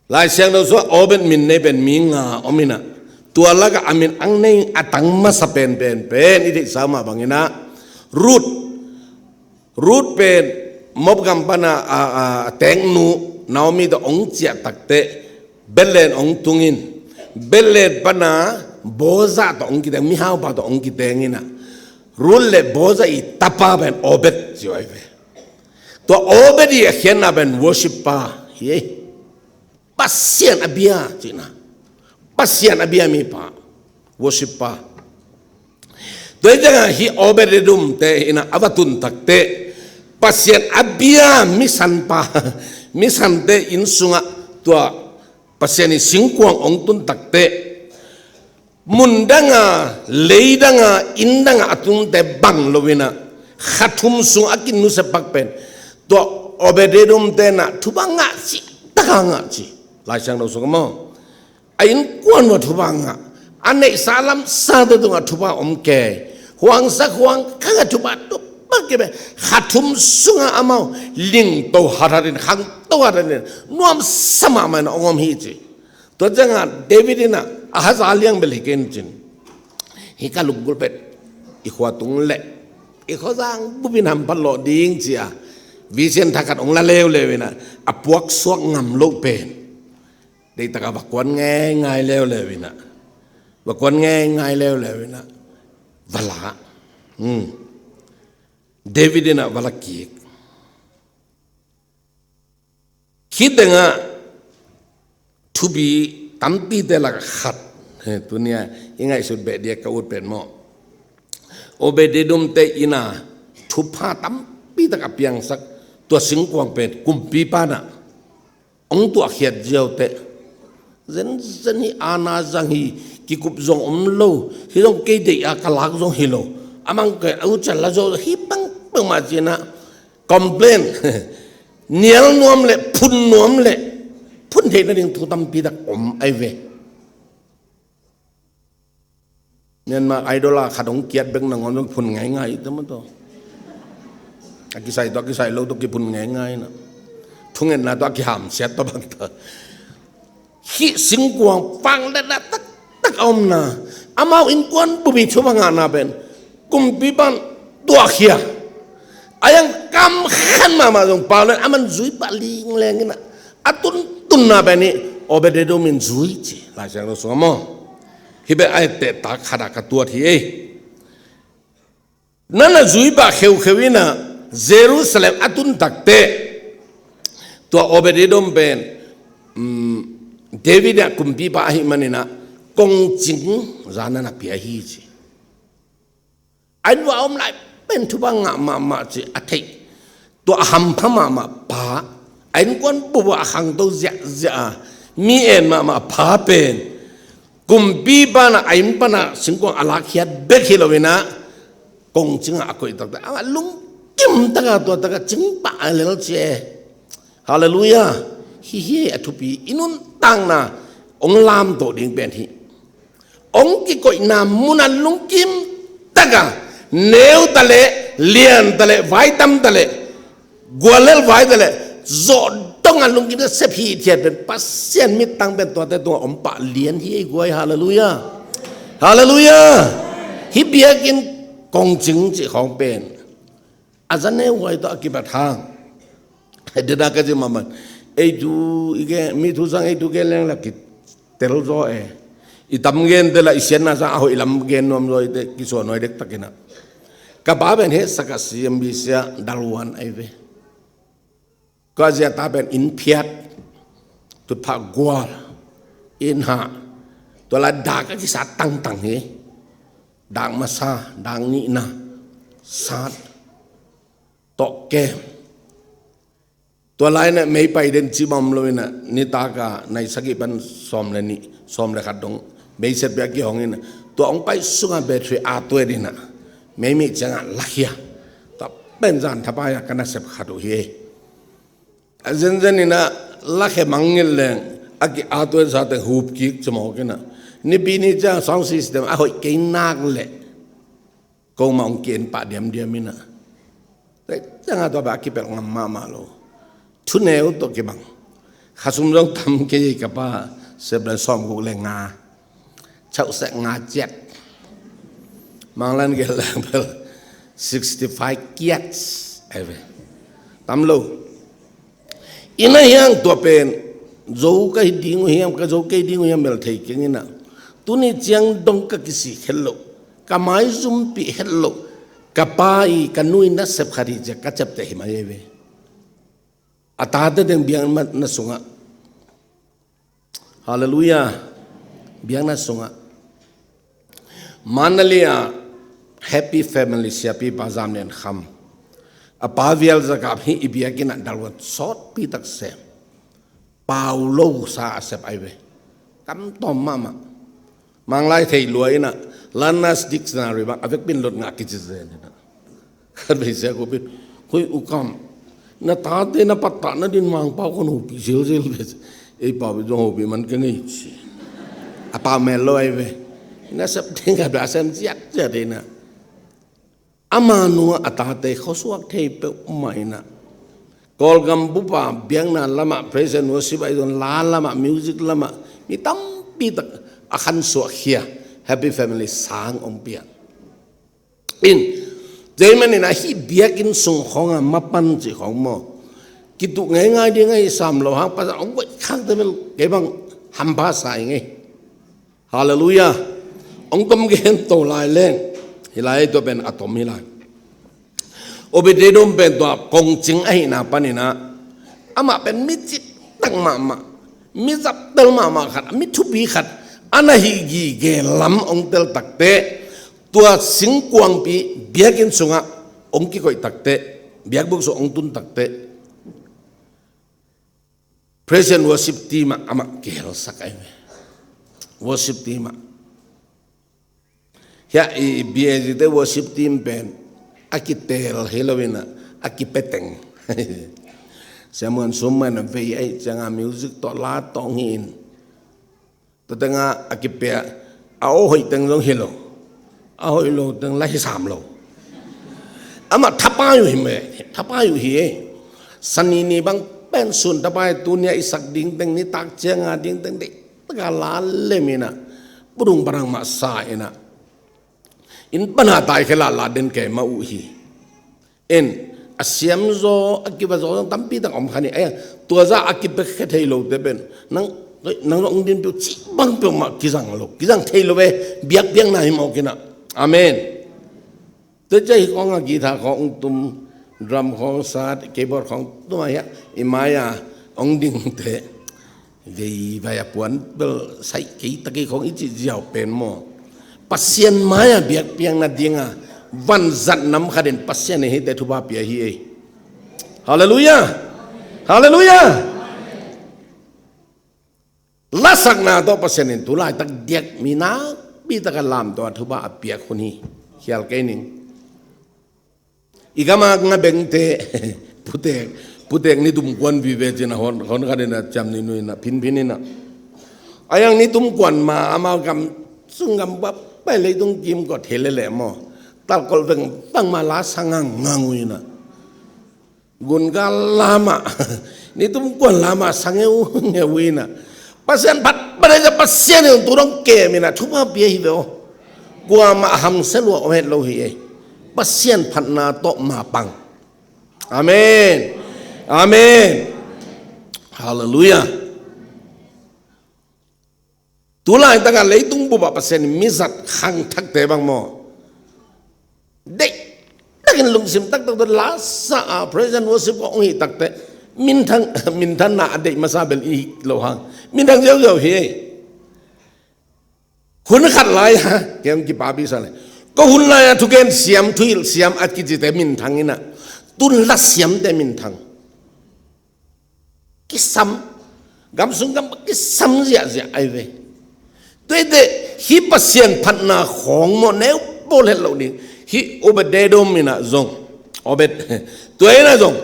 lai siang do so obet min ne ben minga omina tua laga amin ang nei atang masa pen ide sama bangina root pen mob gampana teng nu Naomi the ong chia takte belen ong tungin belet pana boza to ong kite mi hau pa to ong kite ngina rulle boza I tapa ben obet joive to obet ye khena ben worship pa ye pasien abia china pasien abia mi pa worship pa doi janga hi obet dum te ina avatun takte pasien abia misan te insunga tua pasien ni singkwang ong tun takte mundanga leidanga indanga atun te bang lovina khathum sung akin nu se pakpen to obededum te na thubanga chi takanga chi lai sang do sungamo ain kwan wa thubanga ane salam sa de tunga thuba omke huang sa huang kanga thuba kebe khathum sunga amau ling to hararin khang to hararin nuam sama man ongom hi chi to janga David ina ahaz aliang beliken chin hi ka luk gulpet I khwa tung le I khozang bubin ham palo ding chia vision thakat ong la lew lewina apuak suak ngam lo pen dei taka bakwan ngai lew lewina bakwan ngai lew lewina vala David ina balaki kidenga to be tampi de la khat dunia ingai sud be dia ka ut pen mo obededum te ina thupa tam ปีตะกับเปียงสักตัวสิงกวางเป็นกุมปีปานะองตัวเขียดเจียวเตะเซนฮีอาณาจังฮีกิกุบจงโลฮีจงเกย์อากาลักจงฮิโลอามังเกออุจัลละจงฮีปังปังมาจีนะคอมเพลนเนียลนวมเละพุนนวมเละพุนเทนั่นเองทุกตำปีตะไอเวเนี่ยมาไอดอลาขัดองเกียรติเบ่งหนังมันพุนง่ายๆแต่มันตัวกิใส่โลตัวกิพุนง่ายๆนะทุ่งเงินนะตัวกิหามเสียตัวบางตัวขี้สิงกวางฟังได้ตักอมนะอามาอินกวนบุบิชั่วงานนะเป็นกุมปีบันตัวเขียอายังกำขันมาตรงป่าเลยอามันจุยปาลิงแรงนะอาตุนนะเป็นนี่โอเบเดโดมินจุยจีหลายเสียงเราสวมฮิเบไอเตตาขาดกับตัวที่นั่นน่ะจุยปาเขียวนะเยรูซาเล็มอาตุนตักเตตัวโอเบเดโดมเป็นเดวิดเนี่ยกุมปีปาหิมันนี่นะกงจิงจานันน่ะเปียฮีจีไอ้ว่าอมไลเป็นทุบังงะมาจีอาทิตัวหัมพมาปาไอ้กวนบัวหังตัวเจ้ามีเอ็นมาปาเป็นกุมปีปานะไอ้ปานะสิงกวงอาลักเฮียเบกฮิโลวินะกงจิงอากุยตักแต่อาลุงจิมตะกะตัวตะกะจิงปาเลลเจฮาเลลูยาฮีอทุปีอินุนตังนะองลามตัวดิ่งเป็นที่องกิโกยนามุนันลุงกิมตะกะเนวตะเลเลียนตะเลไวตัมตะเลกัวเลลไวตะเลจอดต้องอันลุงกิมจะเสพีเทียนเป็นปัสเซียนมิตังเป็นตัวแต่ตัวอมปะเลียนที่ไอ้กวยฮาเลลูยาฮาเลลูยาฮิเบียกินกงจิงจิของเป็นอาจารย์เนี่ยไว้ตัวกิบทางเดี๋ยวนักจะมามันไอ้ดูอีกมีทุกสังไอ้ดูแกเลี้ยงละกิเตลโซอีตำเงินเดละอีเสียนน่าจะเอาอีลำเงินนวมโดยเด็กกิโซน้อยเด็กตะกินะกับบ้าเป็นเหตุสักสิ่งมีเสียดาลวันไอเวก็จะตาเป็นอินเพียดตุพักกัวอินหาตัวละดากที่สัตตั้งเฮดางมาซาดางนี่นะสัตตอกแกตัวลายเนี่ยไม่ไปเดินจีบอมเลยนะนิตากาในสกิปันซ้อมเลยนี่ซ้อมเลยขัดดงไม่เสร็จแบบกี่ห้องนี่นะตัวองไปสุงาเบทรีอาตัวนี่นะไม่มีจังลักยาแต่เป็นจานทับายกันนะเสพขัดดูเฮเจนนี่นะลักแค่มังเงินเลยอากิอาตัวสัตว์หูบกิกจมูกนะนี่ปีนี้จะสองสิสเต็มเอาเก่งนักเลยก็มองเก่งปะเดียมมินะแต่จังตัวแบบกี่เป็นงามมาโลทุนเอวตัวกี่บังข้าสมรองทำกี่กับป้าเสพเลยซ้อมกูเลยงาเช่าเสกงาเจ็ดมังลันเกลเบล65 kiats ไอ้เว้ตำลูอินยังตัวเป็นโจก็ให้ดิ้งหัวก็โจก็ให้ดิ้งหัวเมลเทกิงินะตุนี่จังดงก็กิสิเฮลโลก็ไม่ซุ่มปีเฮลโลก็ป้าอีกันนุ้ยนัสเสพขาริจะก็จับแต่หิมะเยเวอาตาเดินเบียงมันนัสงะฮาเลลูยาเบียงนัสงะมันเลยอ่ะ happy family เสียปีบาจามเนียนคำป้าวิลจะกับฮีเบียกินดาวันสอดปีตักเสพเปาโลซาเสพไอเวคำต่อมามังไล่เทยรวยนะลานัสดิกส์นารีบ้างเอาไปเป็นรถงักกิจเจนนะขันไปเสียกูเป็นคุยอุกามน่าตาเตน่าปัตตาน่าดินมังเปาคนหูปีเสียวเสียวเลยไอ้เปาไปจงหูปีมันก็งี้อาเปาเมลอยเวน่าสับเด้งกับแบบเซมเจียดเจดีนะอามานัวอาตาเตเขาสวกเทปไม่นะกอลกัมบุปผาเบียงนั้นละมาเพรสเนวสิบไอโดนลาละมามิวสิกละมามีตั้มปีตักอาคันสวกเฮีย Happy Family สางองเปียอินเจมันนี่นะฮีเบียกินส่งของมาปั้นจีของมอกิตุง่ายๆดีง่ายสามโลหะภาษาองค์ข้างเต็มเก็บังฮัมภาษาไงฮาเลลูยาองค์ต้มเกนโตลายเล่นฮิลายตัวเป็นอะตอมฮิลายโอเบเดดมเป็นตัวกงจิงไอ้นาปนินะอามาเป็นมิจิตตั้งมามิจับเตลมาขัดมิทุบีขัดอันนั้นฮีกีเกลัมองเตลตักเตตัวสิงกวางปีเบียกินสุงะองกิโกยตักเต biak buk so ong tun takte present worship team ama kel sakai worship team ya biak te worship team pen akitel helowina akipeteng Samuan suman ve ai changa music to la tong hin to tanga akipia ao hoi teng jong hilo a hoi lo teng lai sam lo ama thapa yu hi sani ni bang pen sun tapai tunia isak ding teng ni tak changa ding teng de taka la le mina burung barang ma sa ina in pana tai khela la den ke ma u hi en asiam zo akiba zo tampi tang om khani aya tua za akiba khe thei lo te ben nang ong din pu chi bang pu ma kizang thei lo be biak biang na hi mo kina amen te chai khong a gi tha khong tum drum khong sat keyboard khong tu ma ya imaya ong ding te ve ba ya puan bel sai ki ta ki khong ichi jiao pen mo pasien maya biak biang na dinga van zat nam khaden pasien he te thu ba pia hi hallelujah hallelujah lasak na to pasien tu lai tak diak mina bi ta lam to thu ba apia khuni khial ke ning igama nga bengte putek ni tum kwan bi ve jena hon khaden na cham ni nu na phin na ayang ni tum kwan ma ama gam sungam ba pai le tung kim ko thele le mo tal kol veng pang ma la sangang ngangui na gun ga lama ni tum kwan lama sangeu ngewi na pasien bat bade ja pasien un turong ke mina thupa pie hi ve gua ma ham se lo o het lo hi pasien phat na to ma pang amen amen hallelujah tulai tanga leitung bu ba pasien mizat khang thak te bang mo de takin lungsim tak tak la sa present worship ko ngi tak te min thang na ade masabel i lo hang min thang yo hi hun khat lai ha kem ki pa bi sa le ko hun lai tu ken siam thuil siam at ki ji te min thang ina tun la siam te min thang ki sam gam sung gam ki sam zia ai ve tuệ thế hi pasien phat na khong mo neu bol het lo ni hi obededom mina zong obed tuệ na zong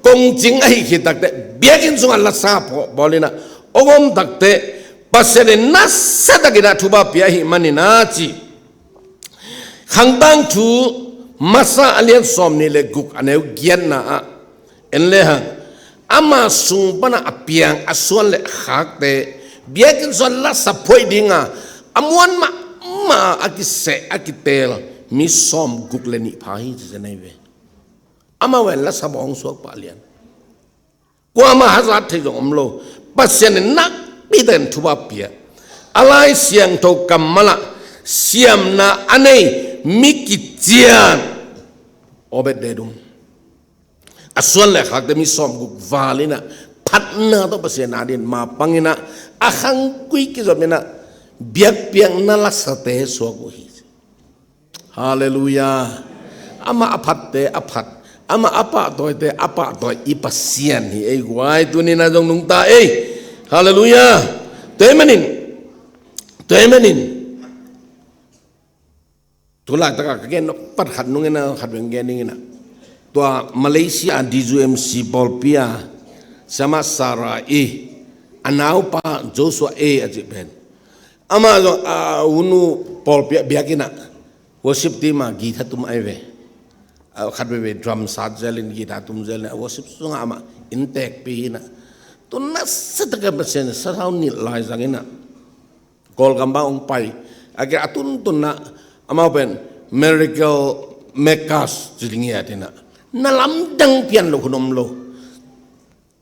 kong jing ai khi tak te biakin sung alla sa bolina ogom tak te pasien na sa ta gina thuba pia hi manina chi khang bang thu masa alien som ni le guk aneu gian na en le hang ama sung bana apiang aswan le khak te biakin son la sapoi dinga amuan ma akise akitel mi som gukleni phahi jenaive ama wen la sabong sok palian kwa ma hazat the jong lo pasien nak biden thuba pia alai siang to kamala siam na anei mikijian obededum aswan le khak de mi som guk valina patna to pasien adin ma pangina akhang kui ki zomena biak piang na la sate so ko hi hallelujah ama aphatte aphat ama apa toite apa to ipasian hi ei gwai tunina jong nungta ei hallelujah temenin tula taka ken pat khat nungena khat wengeningina to Malaysia DZMC Bolpia sama Sara anau pa Joshua aji ben ama unu Paul biakina worship team gita tum aive khatbe drum sat zelin gita tum zelin worship sunga ama intek pina tunna sataka persen sarau ni lai zangina kol gamba ong pai agar atun tunna ama ben miracle makers jilingi atina nalam dang pian lo kunom lo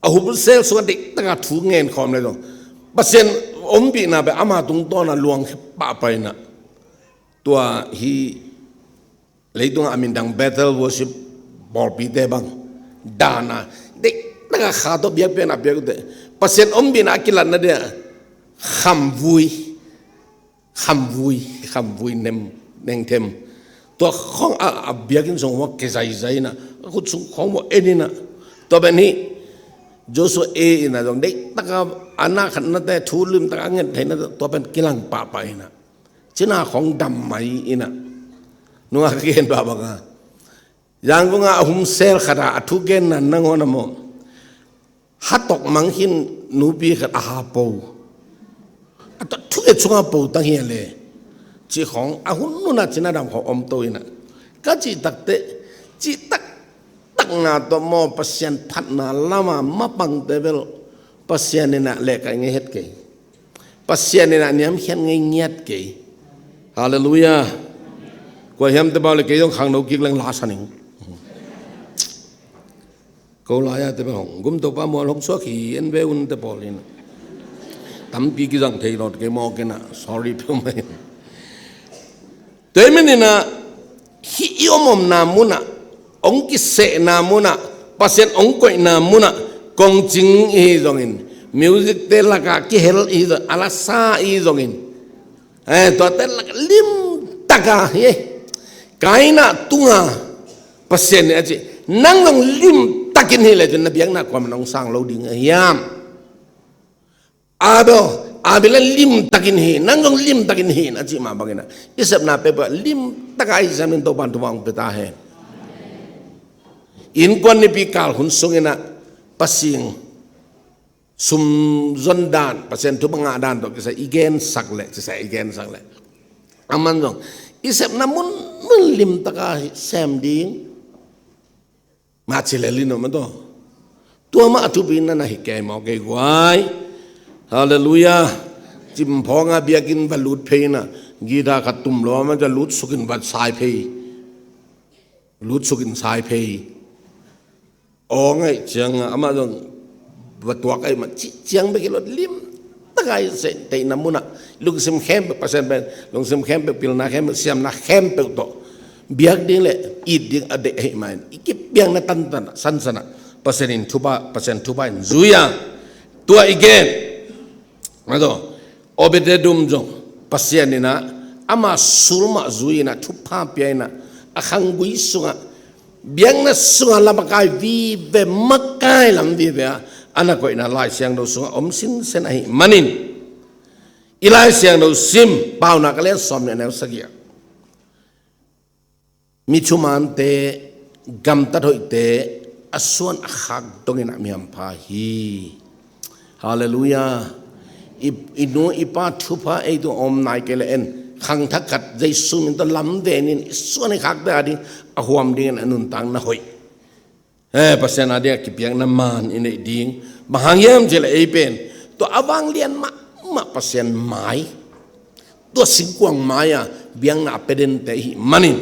ahubul sel so dik tanga thu ngen khom le dong pasien ombi na be ama tung to na luang pa pai na tua hi leitung amin dang battle worship bor pi te bang dana dik tanga kha to biak pe na biak te pasien ombi na kilan na de kham vui nem neng them ตัวของเบียกินส่งว่าเกษใจนะคุณส่งของว่าเอ็นี่นะตัวแบบนี้โจสุเอนะตรงเด็กตะกอันน่าขันนั่นแต่ทูลืมตะกเงินไทยนะตัวเป็นกิลังป่าไปนะชนะของดำไหมอินะนัวเกณฑ์ป่าบังอ่ะยังก็งาหุ่มเซลขนาดทุกเกณฑ์นั้นนั่งวันนั้นมั้งฮัตตกมังหินนูบีขนาดอาปูอัตทุกเอช่วงอาปูตั้งเฮียเลยจีของอาหุ่นนู่นน่ะจีน่าดำของอมโตอินะก็จีตักเตจีตักงาตัวมอปัสยันพัดนาลามาปังเตเบลปัสยันนี่นะเล็กไงเฮ็ดเกยปัสยันนี่นะเนี่ยมันเขียนไงเงียดเกยฮาเลลูยากว่าเห็นแต่บอกเลยเกยต้องขังเรากินลังลาสันิงกูลายแต่บอกกุมตัวป้ามัวลงสวขีเอ็นเวอุนแต่บอกเลยนะตั้มปีกิจังเทยรถเกยมอกันนะ sorry เพื่อนไม่แต่ไม่เนี่ยนะฮิโยมมนามุนะองค์กิเสนามุนะปัสยันองค์กอยนามุนะกงจิงอีจงอินมิวสิกเตลักกิเฮลอีจงอาลาซาอีจงอินตัวเตลักลิมตะกาเฮกายน่ะตุงาปัสยันเนี่ยจีนั่งลงลิมตะกินเฮเลยจนนับยังนักความน้องสร้างเราดิ่งยามอาเบลลิมตะกินเฮนั่งลงลิมตะกินเฮนะจีมาบังเอิญนะอิสระนาเปเปลิมตะกายสามินโตบันทุวังเปตาเฮอินกวนนี่ปีกาลหุ่นสงเงินะปัสสิงสุมจนดานปัสเซนทุบงาดานตัวกิสอีเกนสักเละกิสอีเกนสักเละอามันจงอิเสพนามุนมันลิมตะกาแซมดิ้งมาเชลลินมันตัวมาทุบินนั่นนะฮิเกมอเกกวายฮาเลลูยาจิมพองอาเบียกินบรรลุเพนะกีดาขัดตุ่มล้อมันจะลุดสุกินบัดสายเพลุดสุกินสายเพngay chẳng ama dong vật tuak ai mà chẳng bị cái lột lim tất cả sẽ thấy nằm muốn à lúc xem khem percent bên lúc xem khem pil na khem xem na khem pil to biak ding le it ding ade ai man ikip biang na tan san sana percent tuba zuya tua again mado obededum jong pasien ni na ama sulma zuya na thupa piai na akhang gui sunga biang na sunga lamakai vi ve makai lam vi ve anak ko ina lai siang do sunga om sin sen ai manin ilai siang do sim pau na kale som ne ne sagia mi chuman te gam ta thoi te asuan akhak tongina miam pha hi hallelujah inu ipa thupa ei do om nai kele en khang thakat jaisu min to lam ve nin suan ai khak da di ahuam ding anun tang na hoi pasen adia ki piang na man in ei ding mahangyam jela ei pen to awang lian ma pasen mai to singkwang maya biang na peden te hi manin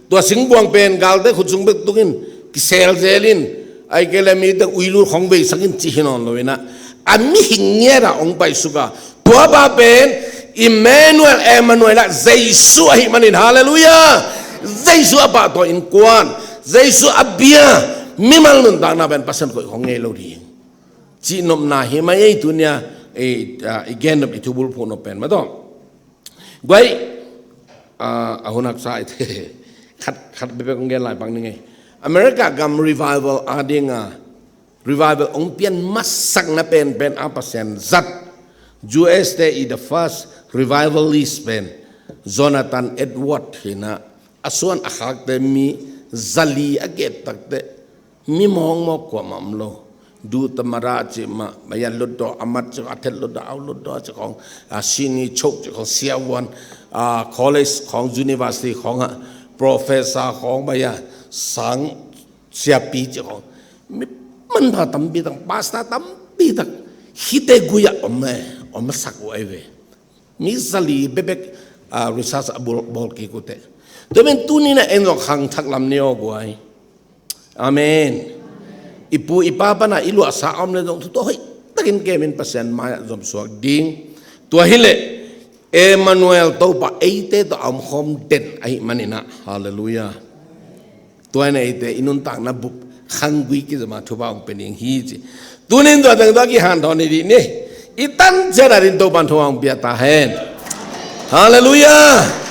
to singkwang pen galde khutsung bek tungin ki sel zelin ai kele mi de uilu khong be sakin chi hinon loina ami hingera ong pai suga to ba pen Emmanuel Jesu ahi manin hallelujah Jesu apa to in kuan Jesu abia mimal nun ta na ben pasan ko hong ngelo di chi nom na hi mai ei tunia again of itubul pho no pen ma to gwai ahonak sai the khat be kong gen lai bang ni ngai America gam revival adinga revival ong pian masak na pen apasen zat US is the first revivalist pen Jonathan Edward hina asuan akhak te mi zali aget tak te mi mong mo ko mamlo du tamara chi ma bayan lodo amat chi atel lodo au lodo chi khong sini chok chi khong siawan college khong university khong professor khong baya sang siapi chi khong man tha tambi tang pasta tambi tak hite guya om sak wai ve mi zali bebek research bol ki ko te to men tu ni na en khang thak lam neo guai amen ipu ipapa na ilu asa om le dong to hoi takin ke men pasen ma zom suak ding to hile Emmanuel to pa eite to am khom den ai manina hallelujah to na eite inun tak na bup khang gui ki ma thuba ong pening hi chi tunin to dang to ki han thon ni di ni itan jara rin to ban thong bia ta hen hallelujah